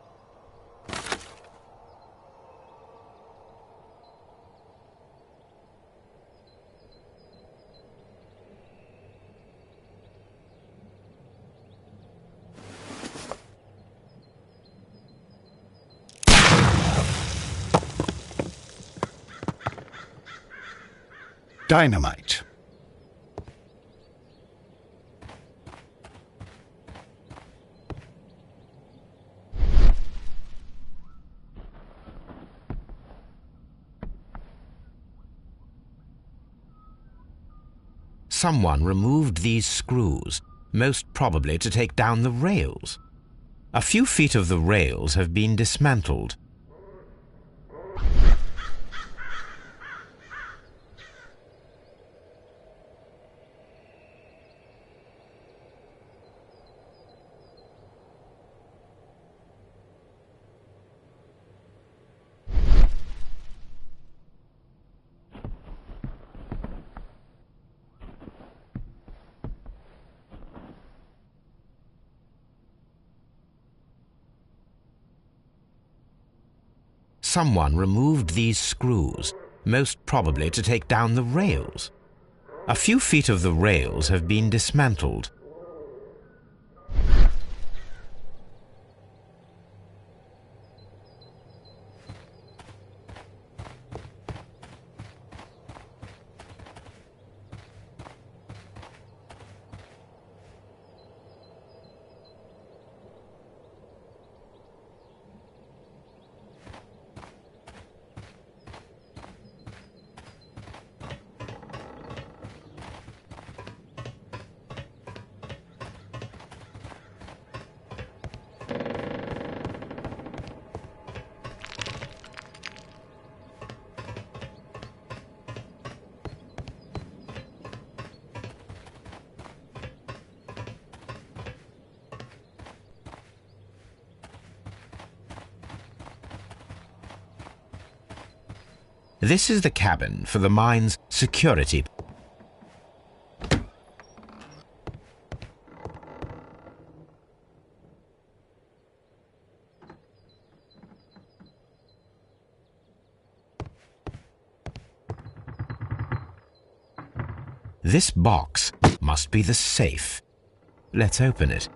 Dynamite. Someone removed these screws, most probably to take down the rails. A few feet of the rails have been dismantled. Someone removed these screws, most probably to take down the rails. A few feet of the rails have been dismantled. This is the cabin for the mine's security. This box must be the safe. Let's open it.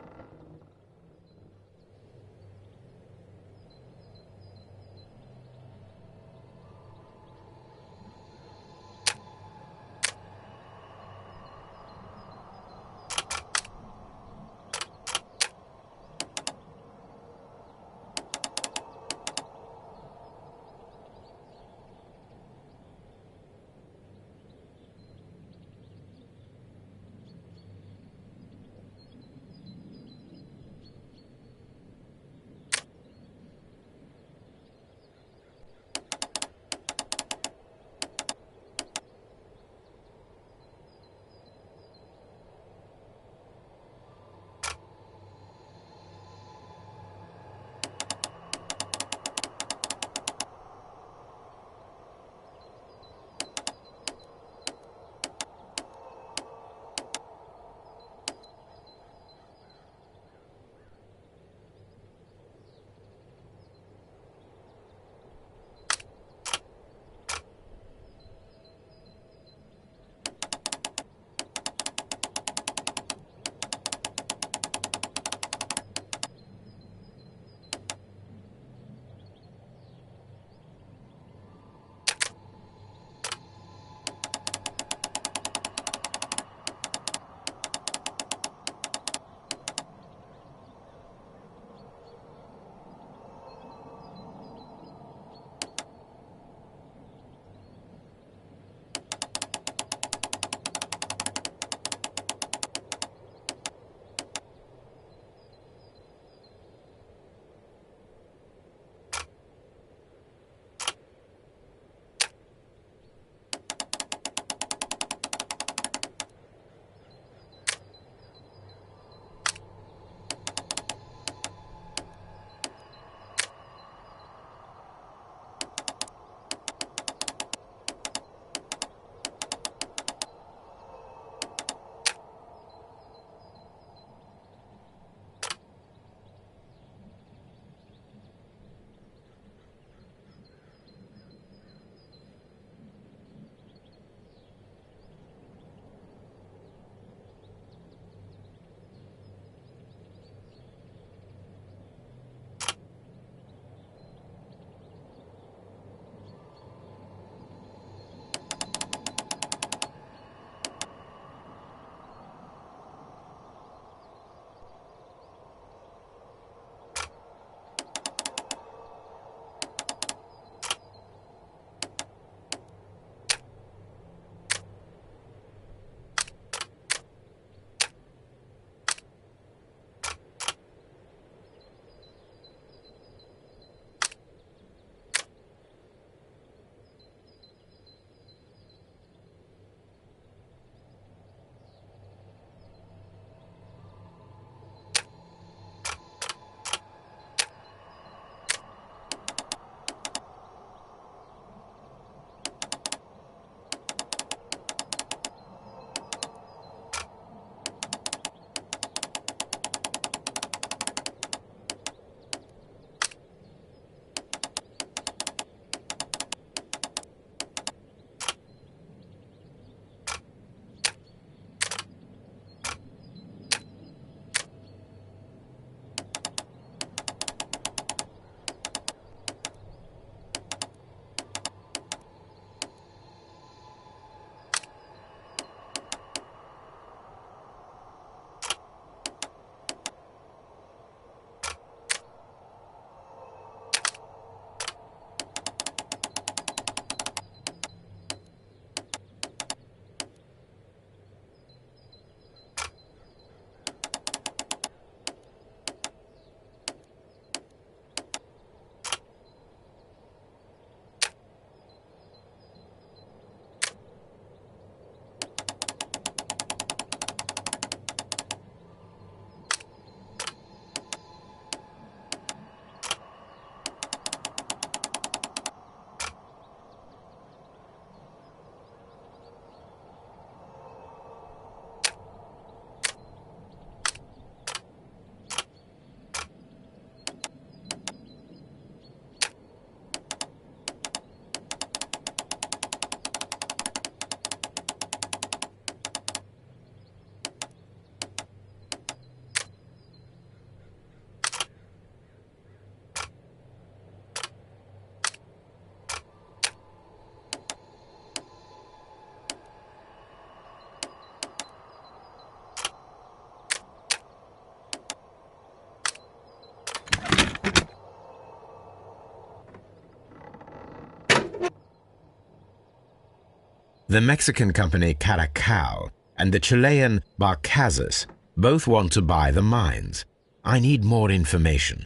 The Mexican company Caracal and the Chilean Barcazas both want to buy the mines. I need more information.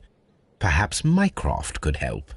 Perhaps Mycroft could help.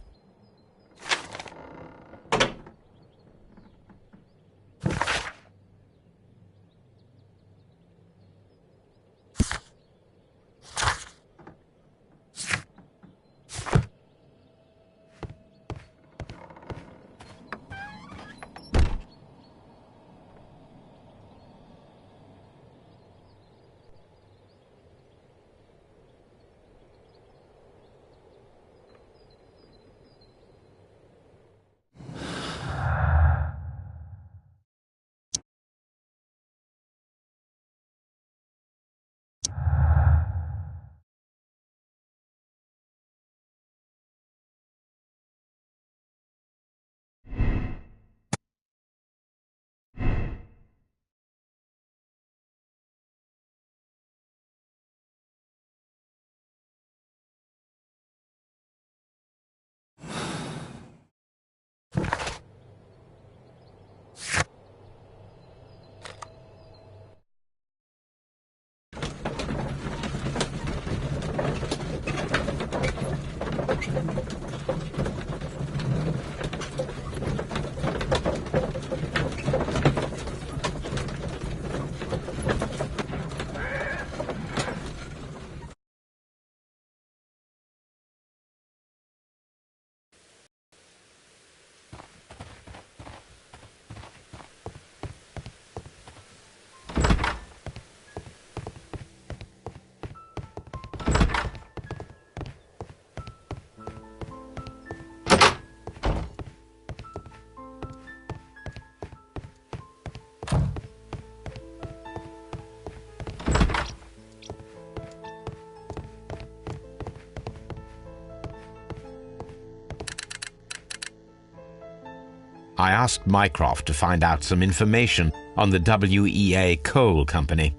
I asked Mycroft to find out some information on the WEA Coal Company.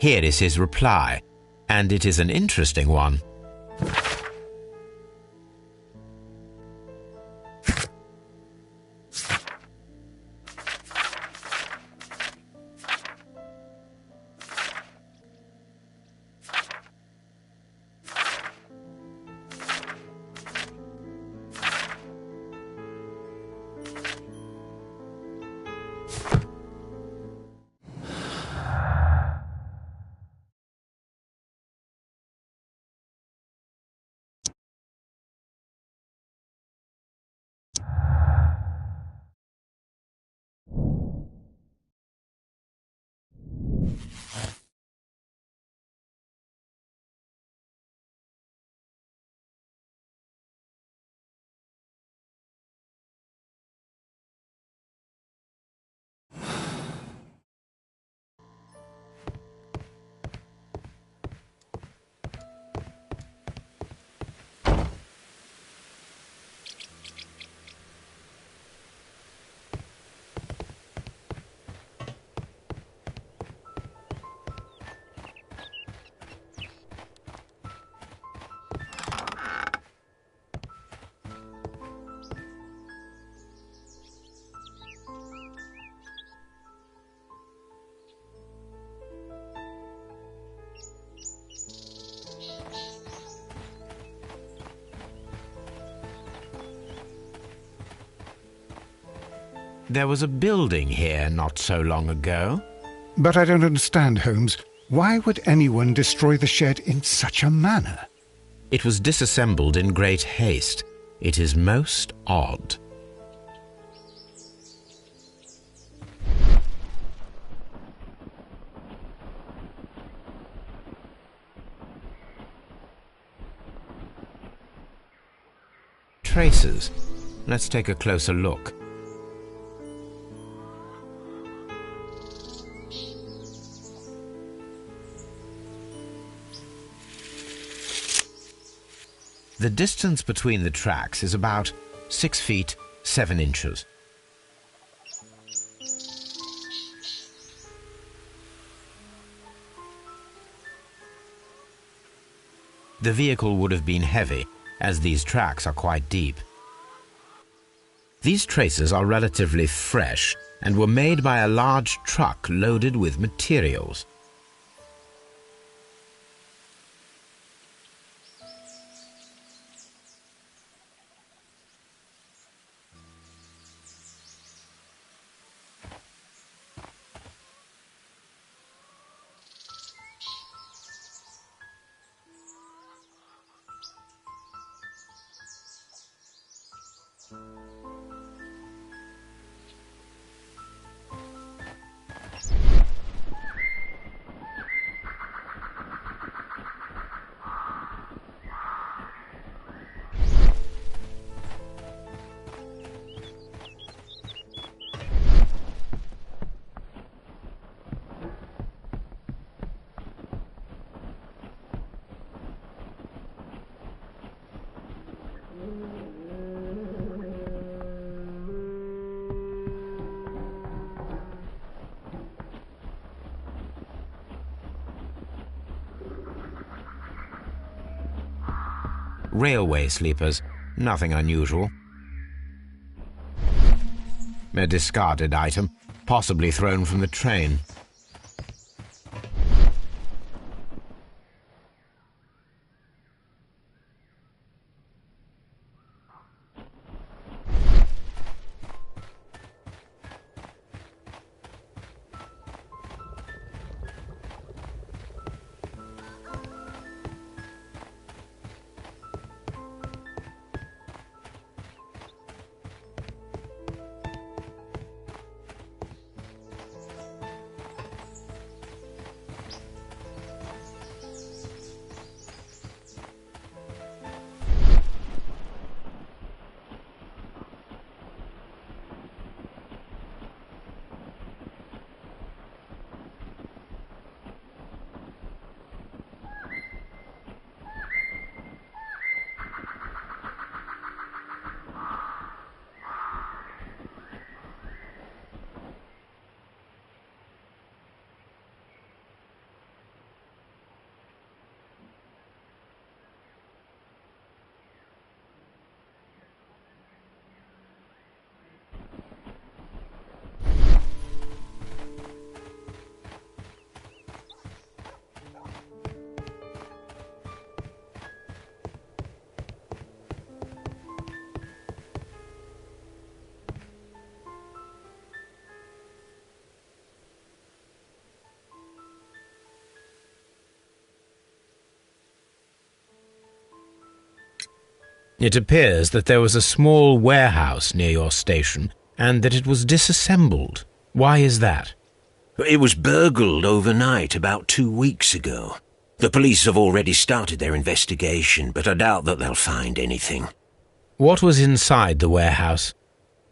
Here is his reply, and it is an interesting one. There was a building here not so long ago. But I don't understand, Holmes. Why would anyone destroy the shed in such a manner? It was disassembled in great haste. It is most odd. Traces. Let's take a closer look. The distance between the tracks is about 6 feet 7 inches. The vehicle would have been heavy, as these tracks are quite deep. These traces are relatively fresh and were made by a large truck loaded with materials. Railway sleepers, nothing unusual. A discarded item, possibly thrown from the train. It appears that there was a small warehouse near your station and that it was disassembled. Why is that? It was burgled overnight about 2 weeks ago. The police have already started their investigation, but I doubt that they'll find anything. What was inside the warehouse?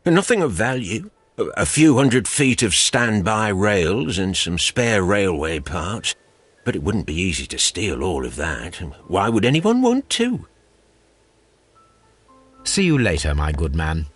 Nothing of value. A few 100 feet of standby rails and some spare railway parts. But it wouldn't be easy to steal all of that. Why would anyone want to? See you later, my good man.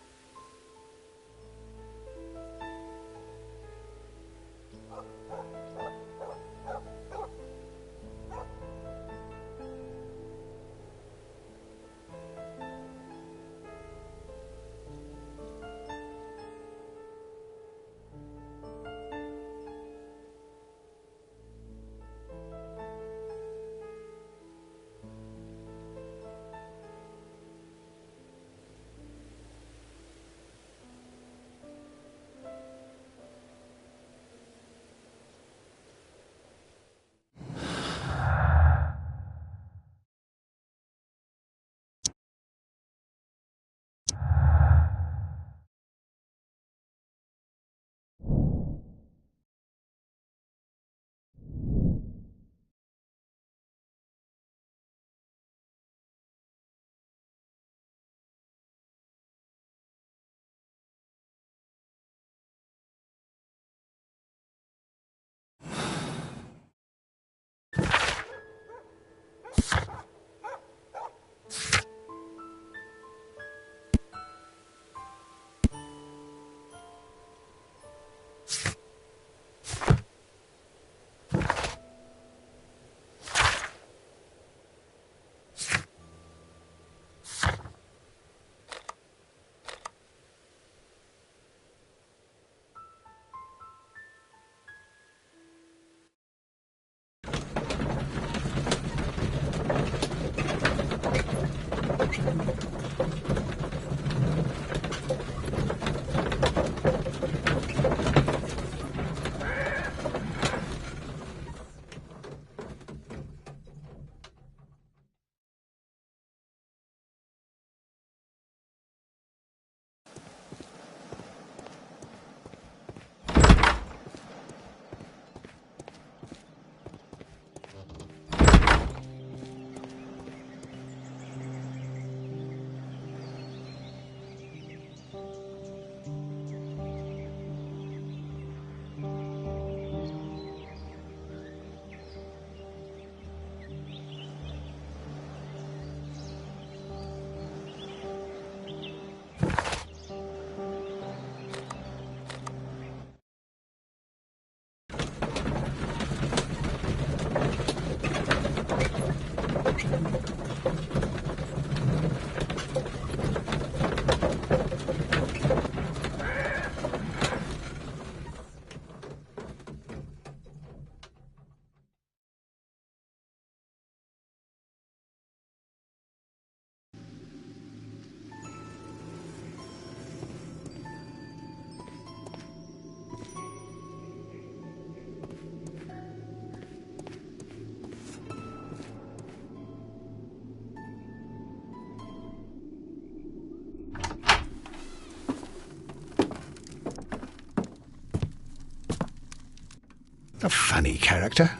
A funny character.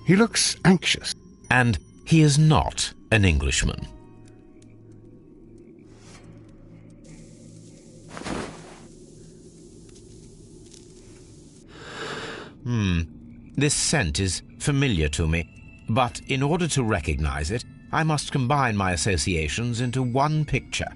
He looks anxious. And he is not an Englishman. This scent is familiar to me, but in order to recognize it, I must combine my associations into one picture.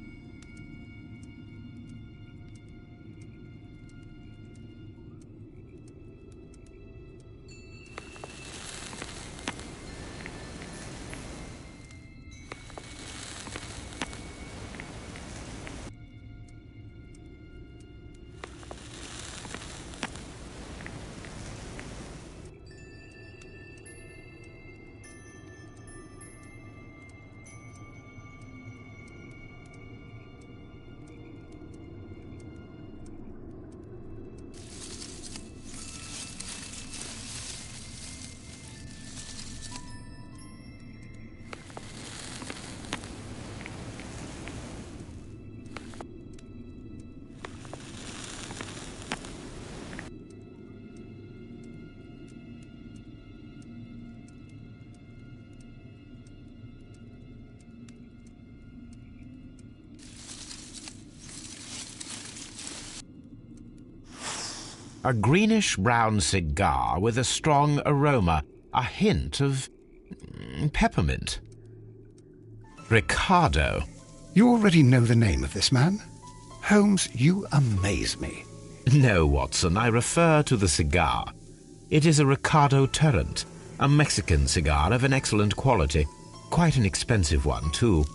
A greenish-brown cigar with a strong aroma, a hint of peppermint. Ricardo. You already know the name of this man? Holmes, you amaze me. No, Watson, I refer to the cigar. It is a Ricardo Turrent, a Mexican cigar of an excellent quality. Quite an expensive one, too.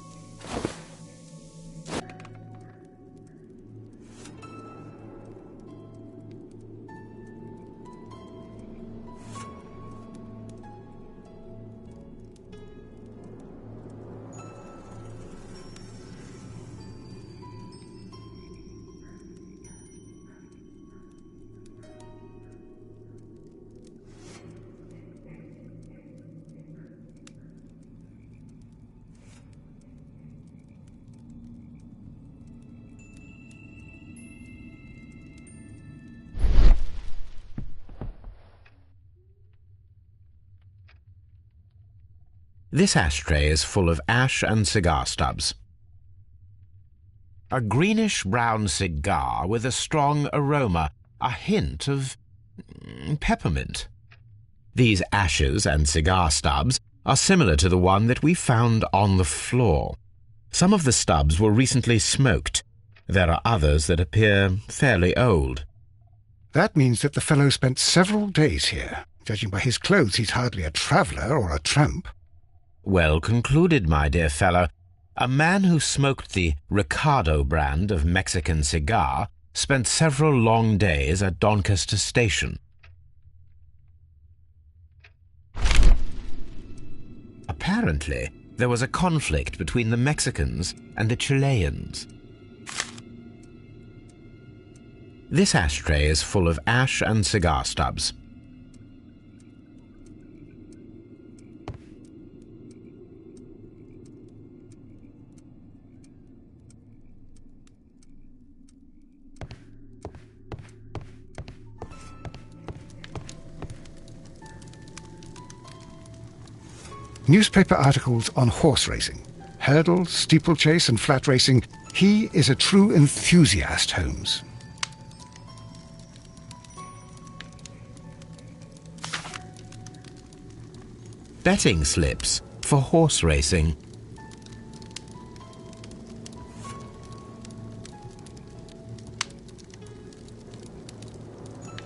This ashtray is full of ash and cigar stubs. A greenish-brown cigar with a strong aroma, a hint of peppermint. These ashes and cigar stubs are similar to the one that we found on the floor. Some of the stubs were recently smoked. There are others that appear fairly old. That means that the fellow spent several days here. Judging by his clothes, he's hardly a traveller or a tramp. Well concluded, my dear fellow. A man who smoked the Ricardo brand of Mexican cigar spent several long days at Doncaster Station. Apparently, there was a conflict between the Mexicans and the Chileans. This ashtray is full of ash and cigar stubs. Newspaper articles on horse racing, hurdle, steeplechase and flat racing. He is a true enthusiast, Holmes. Betting slips for horse racing.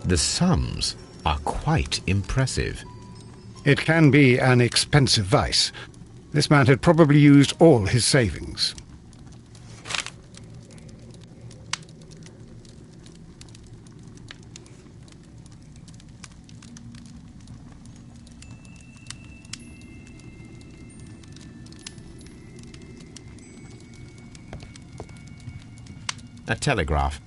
The sums are quite impressive. It can be an expensive vice. This man had probably used all his savings. A telegraph.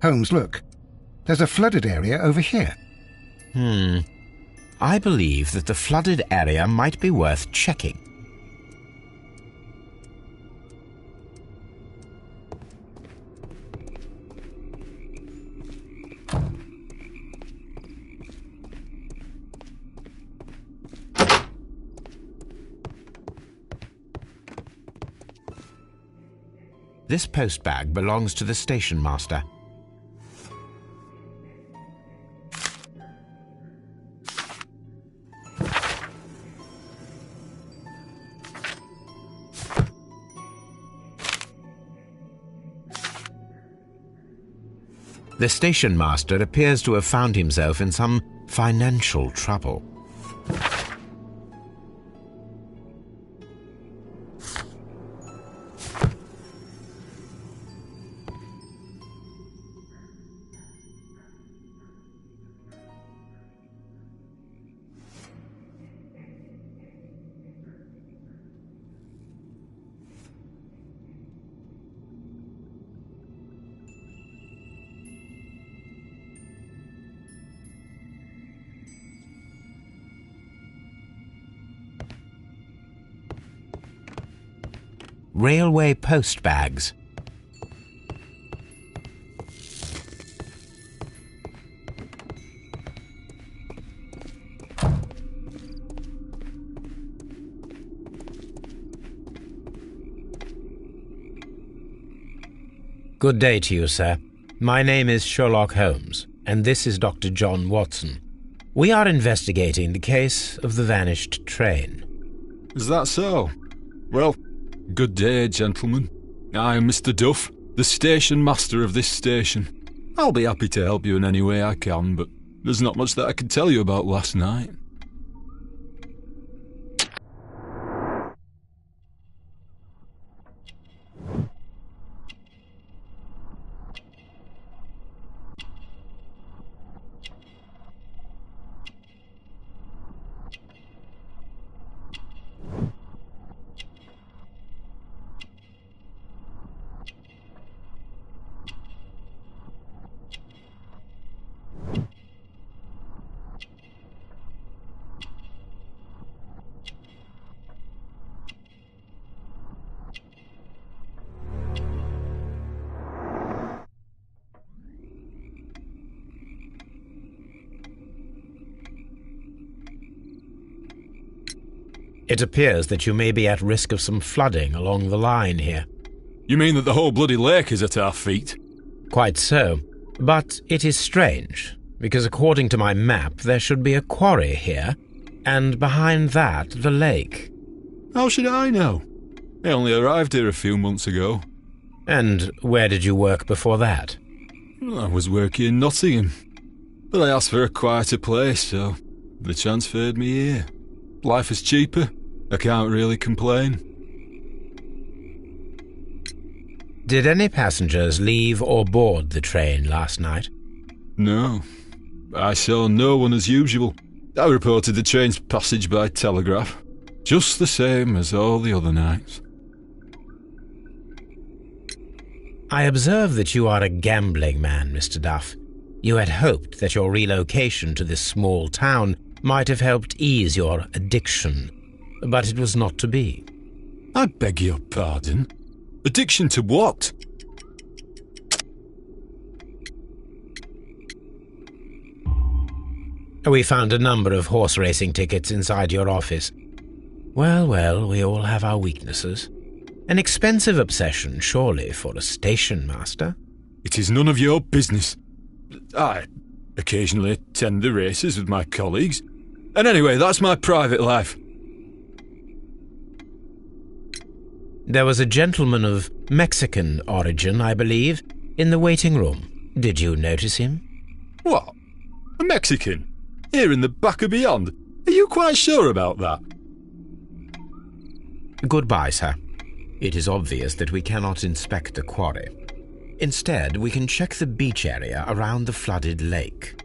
Holmes, look. There's a flooded area over here. I believe that the flooded area might be worth checking. This post bag belongs to the station master. The station master appears to have found himself in some financial trouble. Railway post bags. Good day to you, sir. My name is Sherlock Holmes, and this is Dr. John Watson. We are investigating the case of the vanished train. Is that so? Well, good day, gentlemen. I am Mr. Duff, the station master of this station. I'll be happy to help you in any way I can, but there's not much that I can tell you about last night. It appears that you may be at risk of some flooding along the line here. You mean that the whole bloody lake is at our feet? Quite so. But it is strange, because according to my map there should be a quarry here, and behind that the lake. How should I know? I only arrived here a few months ago. And where did you work before that? I was working in Nottingham, but I asked for a quieter place, so they transferred me here. Life is cheaper. I can't really complain. Did any passengers leave or board the train last night? No. I saw no one as usual. I reported the train's passage by telegraph, just the same as all the other nights. I observe that you are a gambling man, Mr. Duff. You had hoped that your relocation to this small town might have helped ease your addiction, but it was not to be. I beg your pardon? Addiction to what? We found a number of horse racing tickets inside your office. Well, we all have our weaknesses. An expensive obsession, surely, for a station master. It is none of your business. I occasionally attend the races with my colleagues. And anyway, that's my private life. There was a gentleman of Mexican origin, I believe, in the waiting room. Did you notice him? What? A Mexican? Here in the back of beyond? Are you quite sure about that? Goodbye, sir. It is obvious that we cannot inspect the quarry. Instead, we can check the beach area around the flooded lake.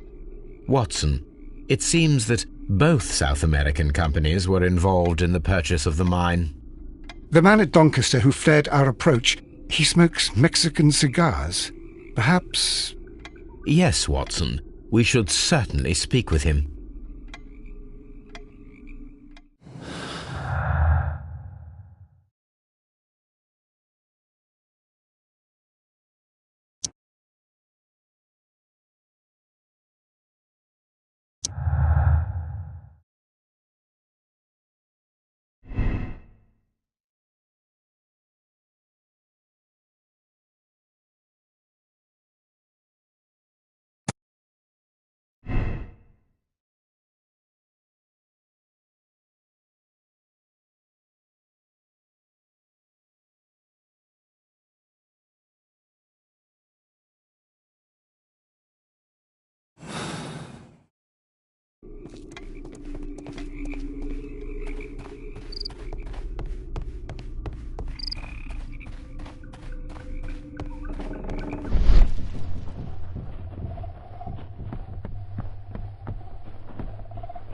Watson, it seems that both South American companies were involved in the purchase of the mine. The man at Doncaster who fled our approach, he smokes Mexican cigars. Perhaps... Yes, Watson, we should certainly speak with him.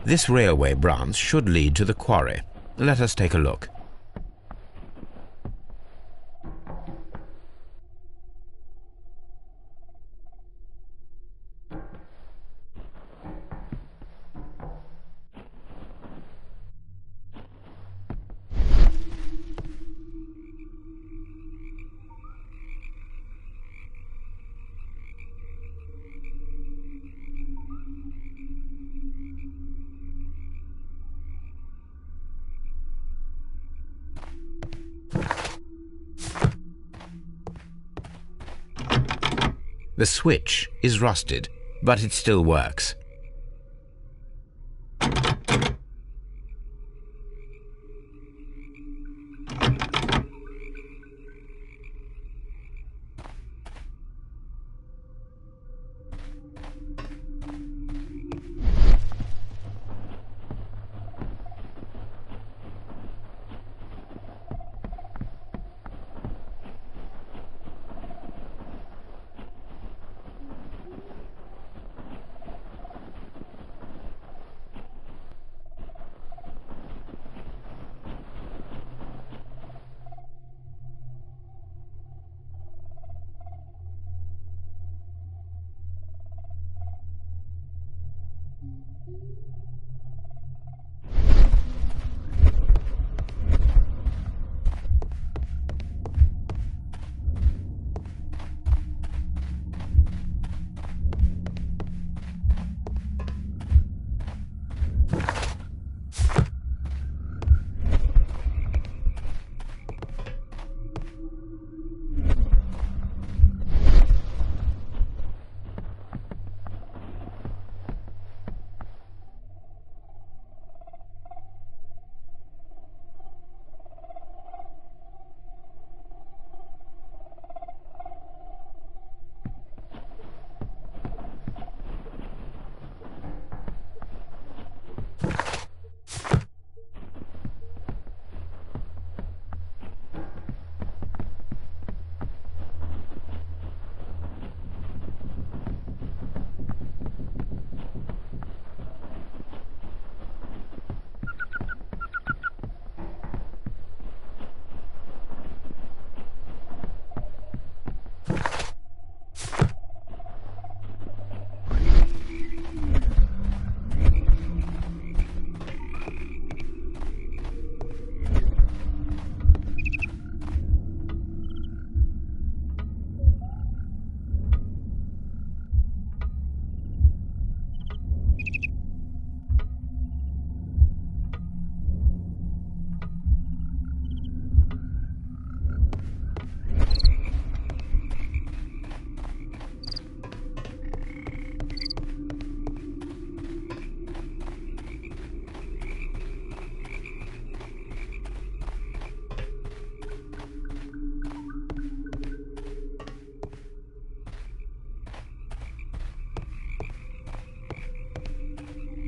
This railway branch should lead to the quarry. Let us take a look. The switch is rusted, but it still works.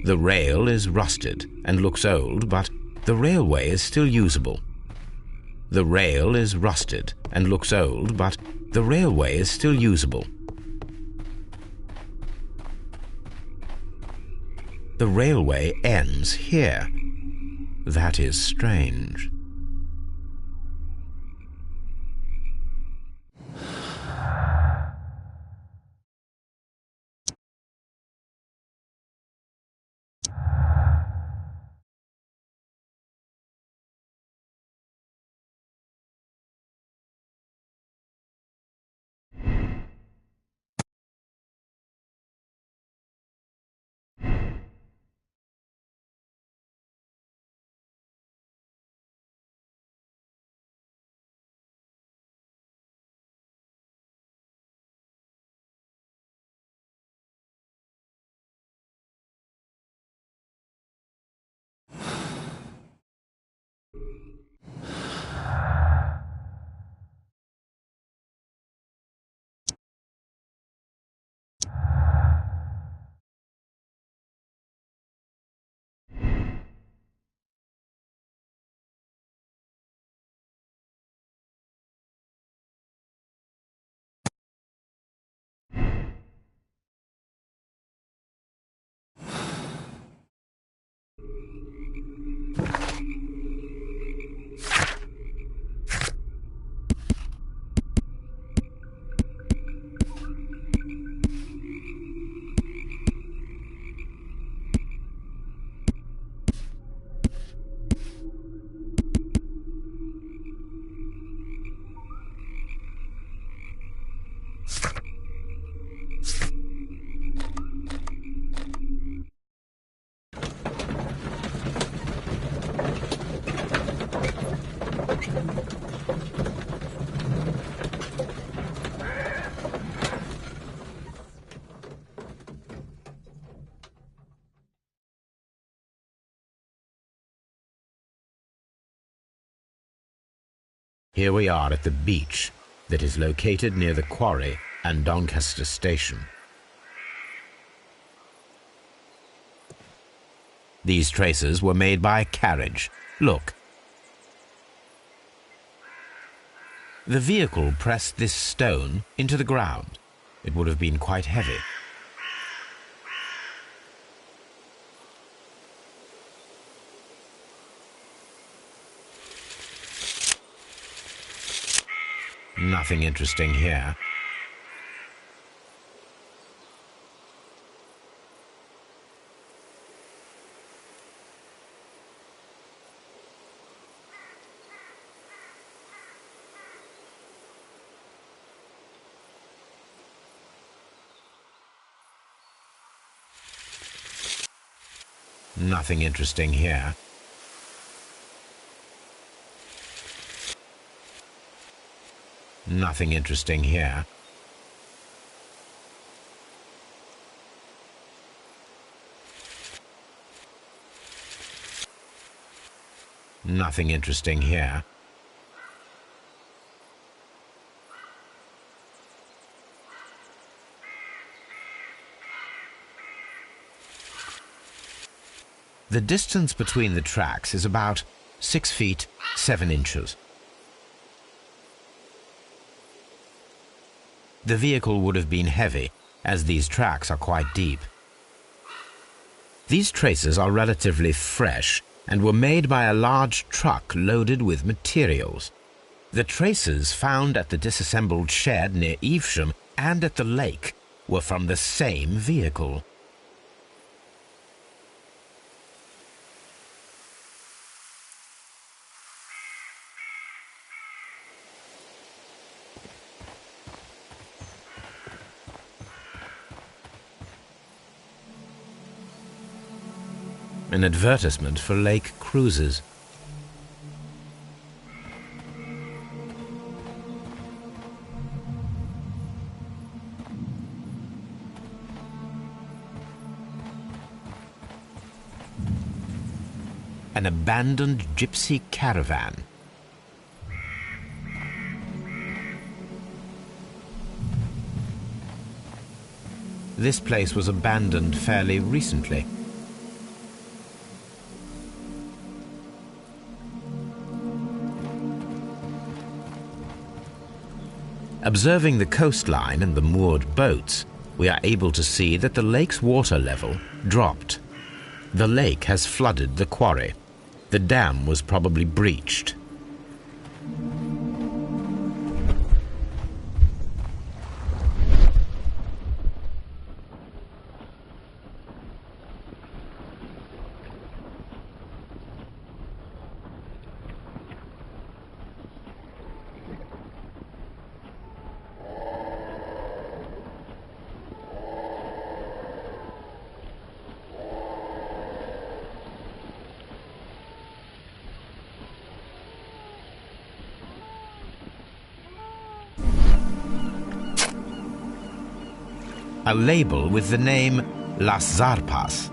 The rail is rusted and looks old, but the railway is still usable. The rail is rusted and looks old, but the railway is still usable. The railway ends here. That is strange. Here we are at the beach that is located near the quarry and Doncaster Station. These traces were made by a carriage. Look. The vehicle pressed this stone into the ground. It would have been quite heavy. Nothing interesting here. Nothing interesting here. Nothing interesting here. Nothing interesting here. The distance between the tracks is about 6 feet 7 inches. The vehicle would have been heavy, as these tracks are quite deep. These traces are relatively fresh and were made by a large truck loaded with materials. The traces found at the disassembled shed near Evesham and at the lake were from the same vehicle. An advertisement for lake cruises. An abandoned gypsy caravan. This place was abandoned fairly recently. Observing the coastline and the moored boats, we are able to see that the lake's water level dropped. The lake has flooded the quarry. The dam was probably breached. A label with the name Las Zarpas.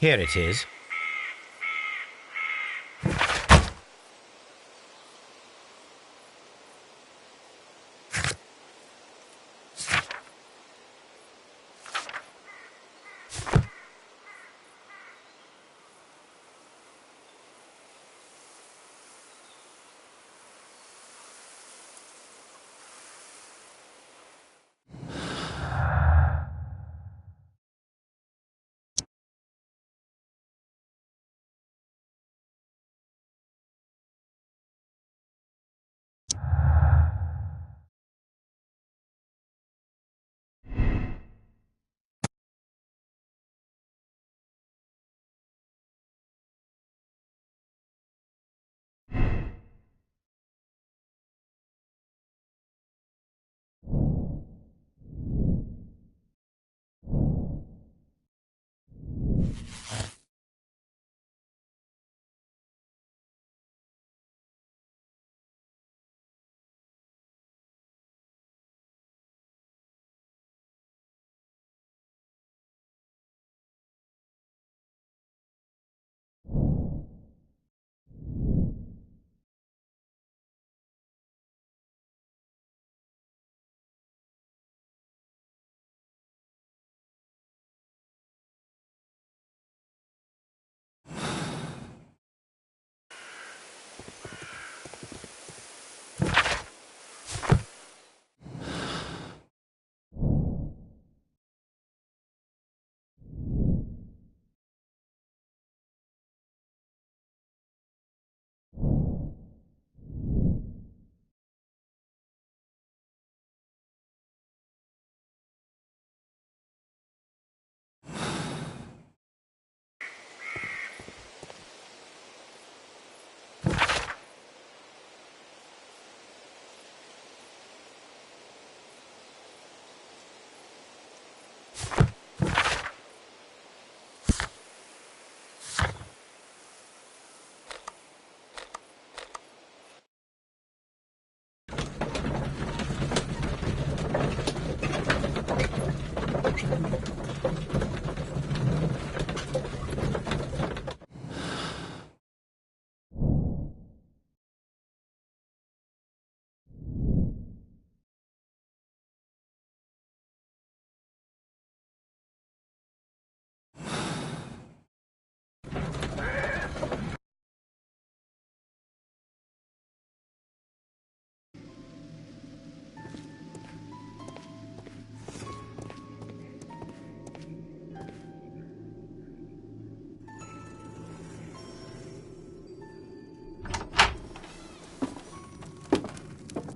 Here it is.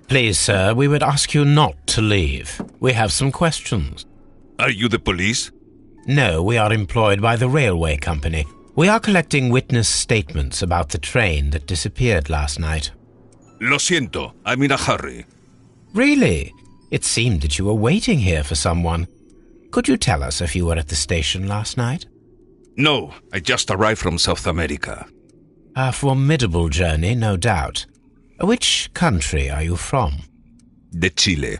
Please, sir, we would ask you not to leave. We have some questions. Are you the police? No, we are employed by the railway company. We are collecting witness statements about the train that disappeared last night. Lo siento, I'm in a hurry. Really? It seemed that you were waiting here for someone. Could you tell us if you were at the station last night? No, I just arrived from South America. A formidable journey, no doubt. Which country are you from? De Chile.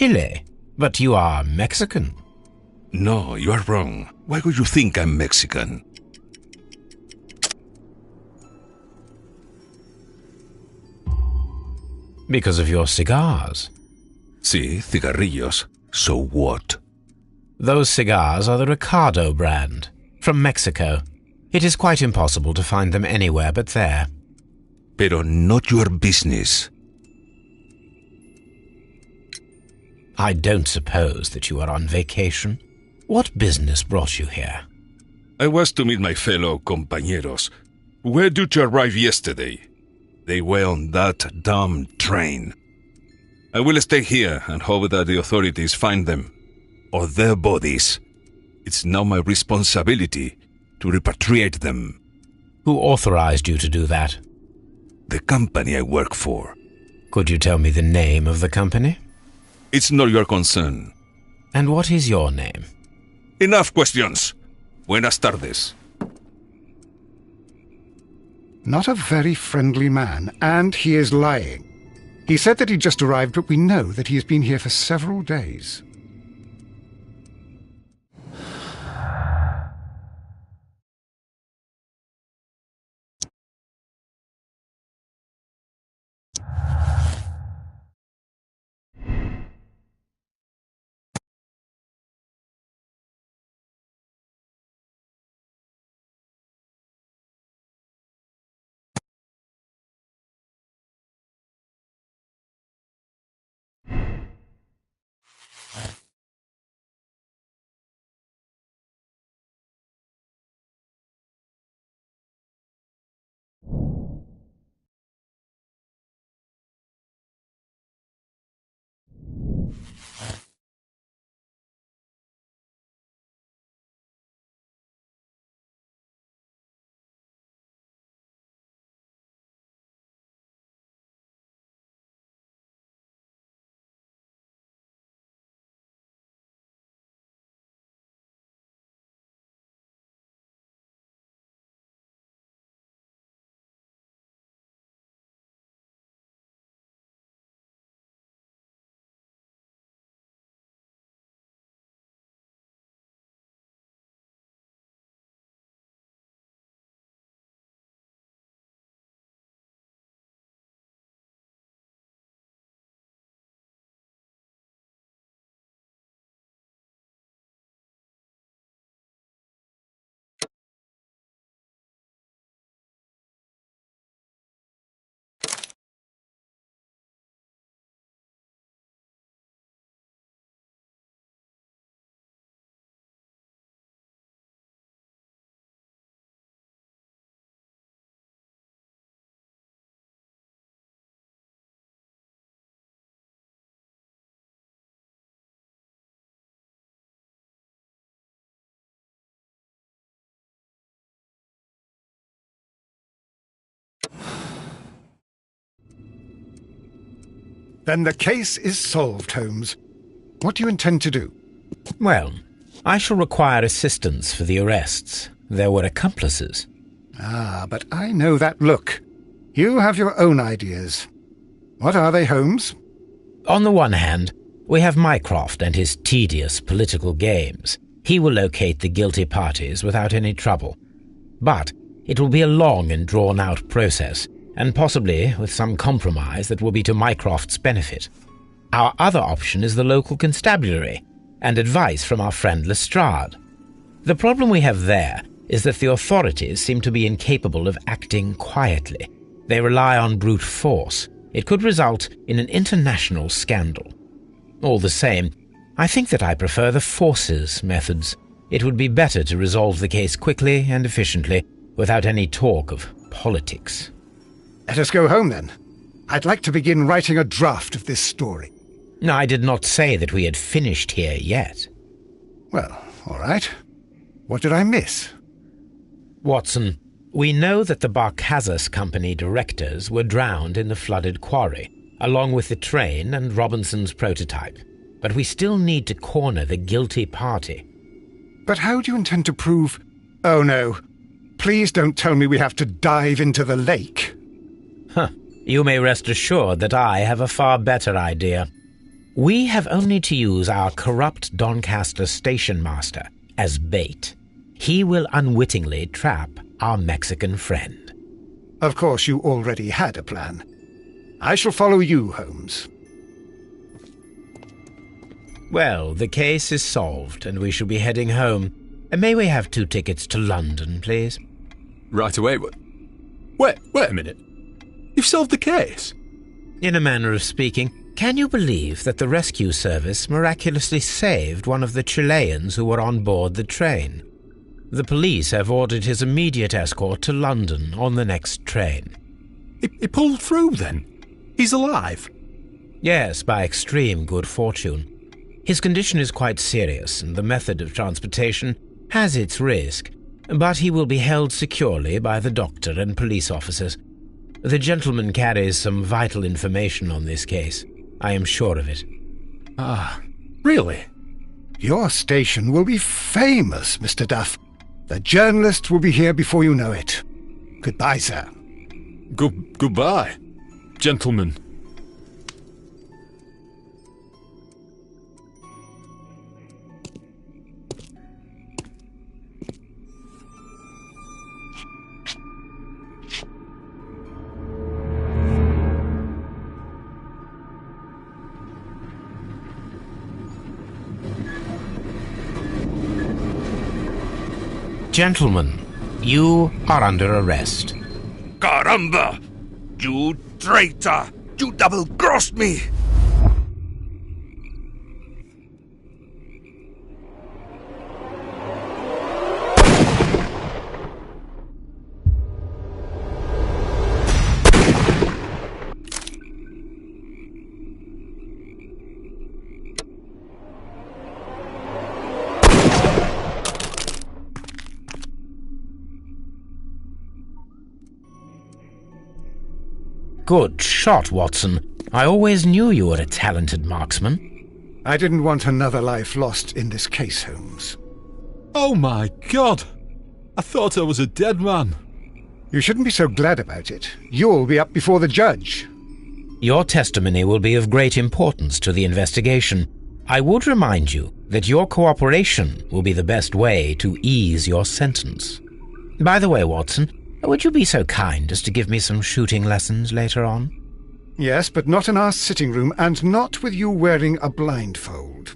Chile? But you are Mexican. No, you are wrong. Why would you think I'm Mexican? Because of your cigars. Sí, cigarrillos. So what? Those cigars are the Ricardo brand, from Mexico. It is quite impossible to find them anywhere but there. Pero not your business. I don't suppose that you are on vacation. What business brought you here? I was to meet my fellow compañeros, who were due to arrive yesterday. They were on that damn train. I will stay here and hope that the authorities find them, or their bodies. It's now my responsibility to repatriate them. Who authorized you to do that? The company I work for. Could you tell me the name of the company? It's not your concern. And what is your name? Enough questions. Buenas tardes. Not a very friendly man, and he is lying. He said that he just arrived, but we know that he has been here for several days. Then the case is solved, Holmes. What do you intend to do? Well, I shall require assistance for the arrests. There were accomplices. Ah, but I know that look. You have your own ideas. What are they, Holmes? On the one hand, we have Mycroft and his tedious political games. He will locate the guilty parties without any trouble. But it will be a long and drawn-out process, and possibly with some compromise that will be to Mycroft's benefit. Our other option is the local constabulary, and advice from our friend Lestrade. The problem we have there is that the authorities seem to be incapable of acting quietly. They rely on brute force. It could result in an international scandal. All the same, I think that I prefer the forces methods. It would be better to resolve the case quickly and efficiently, without any talk of politics. Let us go home, then. I'd like to begin writing a draft of this story. No, I did not say that we had finished here yet. Well, all right. What did I miss? Watson, we know that the Barkazas Company directors were drowned in the flooded quarry, along with the train and Robinson's prototype. But we still need to corner the guilty party. But how do you intend to prove... Oh, no. Please don't tell me we have to dive into the lake. You may rest assured that I have a far better idea. We have only to use our corrupt Doncaster station master as bait. He will unwittingly trap our Mexican friend. Of course, you already had a plan. I shall follow you, Holmes. Well, the case is solved, and we shall be heading home. May we have 2 tickets to London, please? Right away. Wait a minute. You've solved the case? In a manner of speaking, can you believe that the rescue service miraculously saved one of the Chileans who were on board the train? The police have ordered his immediate escort to London on the next train. He pulled through, then? He's alive? Yes, by extreme good fortune. His condition is quite serious, and the method of transportation has its risk, but he will be held securely by the doctor and police officers. The gentleman carries some vital information on this case. I am sure of it. Ah, really? Your station will be famous, Mr. Duff. The journalists will be here before you know it. Goodbye, sir. Goodbye, gentlemen. Gentlemen, you are under arrest. Caramba! You traitor! You double-crossed me! Good shot, Watson. I always knew you were a talented marksman. I didn't want another life lost in this case, Holmes. Oh my God! I thought I was a dead man. You shouldn't be so glad about it. You'll be up before the judge. Your testimony will be of great importance to the investigation. I would remind you that your cooperation will be the best way to ease your sentence. By the way, Watson, would you be so kind as to give me some shooting lessons later on? Yes, but not in our sitting room, and not with you wearing a blindfold.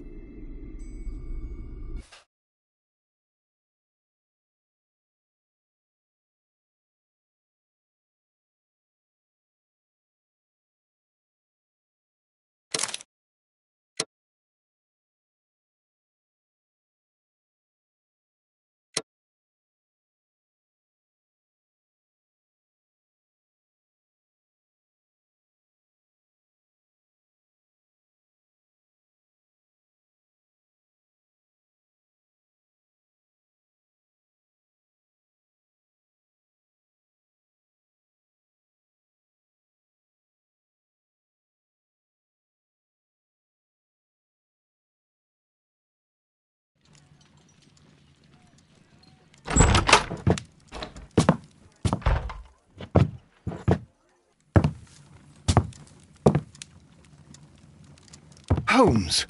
Holmes,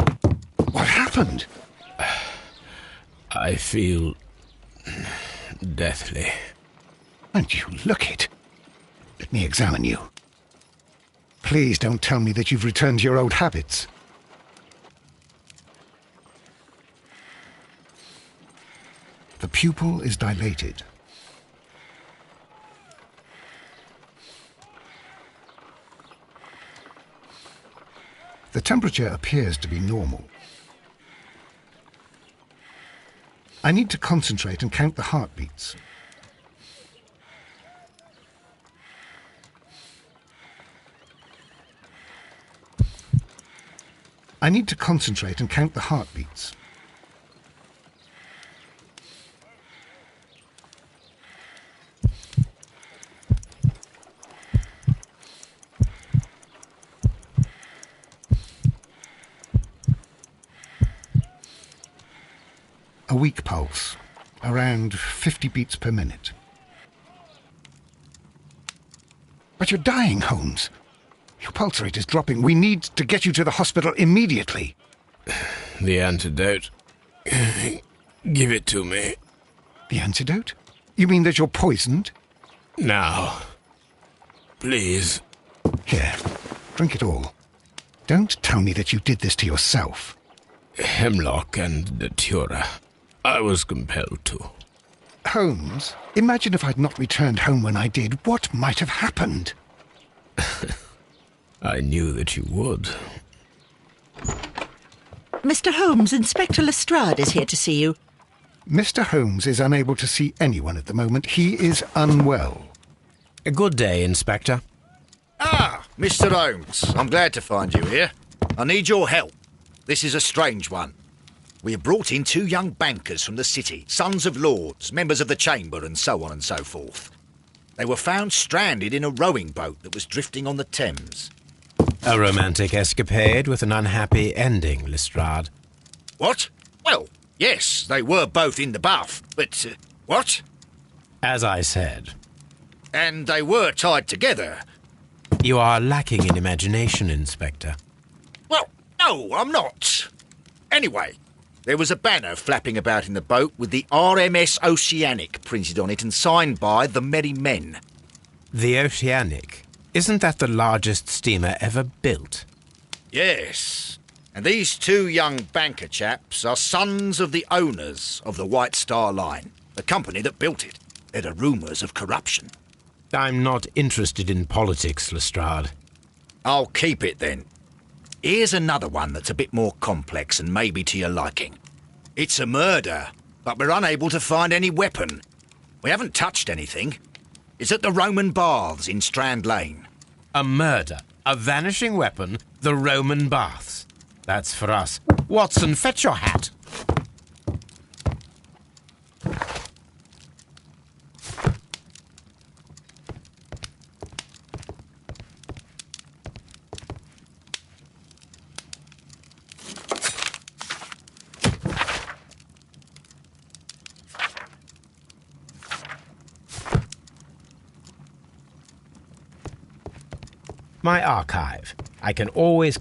what happened? I feel deathly. And you look it. Let me examine you. Please don't tell me that you've returned to your old habits. The pupil is dilated. The temperature appears to be normal. I need to concentrate and count the heartbeats. I need to concentrate and count the heartbeats. A weak pulse, around 50 beats per minute. But you're dying, Holmes. Your pulse rate is dropping. We need to get you to the hospital immediately. The antidote. Give it to me. The antidote? You mean that you're poisoned? Now. Please. Here, drink it all. Don't tell me that you did this to yourself. Hemlock and Datura. I was compelled to. Holmes, imagine if I'd not returned home when I did. What might have happened? I knew that you would. Mr. Holmes, Inspector Lestrade is here to see you. Mr. Holmes is unable to see anyone at the moment. He is unwell. A good day, Inspector. Ah, Mr. Holmes, I'm glad to find you here. I need your help. This is a strange one. We have brought in 2 young bankers from the city, sons of lords, members of the Chamber, and so on and so forth. They were found stranded in a rowing boat that was drifting on the Thames. A romantic escapade with an unhappy ending, Lestrade. What? Well, yes, they were both in the bath, but... what? As I said. And they were tied together. You are lacking in imagination, Inspector. Well, no, I'm not. Anyway, there was a banner flapping about in the boat with the RMS Oceanic printed on it and signed by the Merry Men. The Oceanic? Isn't that the largest steamer ever built? Yes. And these 2 young banker chaps are sons of the owners of the White Star Line, the company that built it. There are rumours of corruption. I'm not interested in politics, Lestrade. I'll keep it then. Here's another one that's a bit more complex and maybe to your liking. It's a murder, but we're unable to find any weapon. We haven't touched anything. It's at the Roman Baths in Strand Lane. A murder, a vanishing weapon, the Roman Baths. That's for us. Watson, fetch your hat. My archive. I can always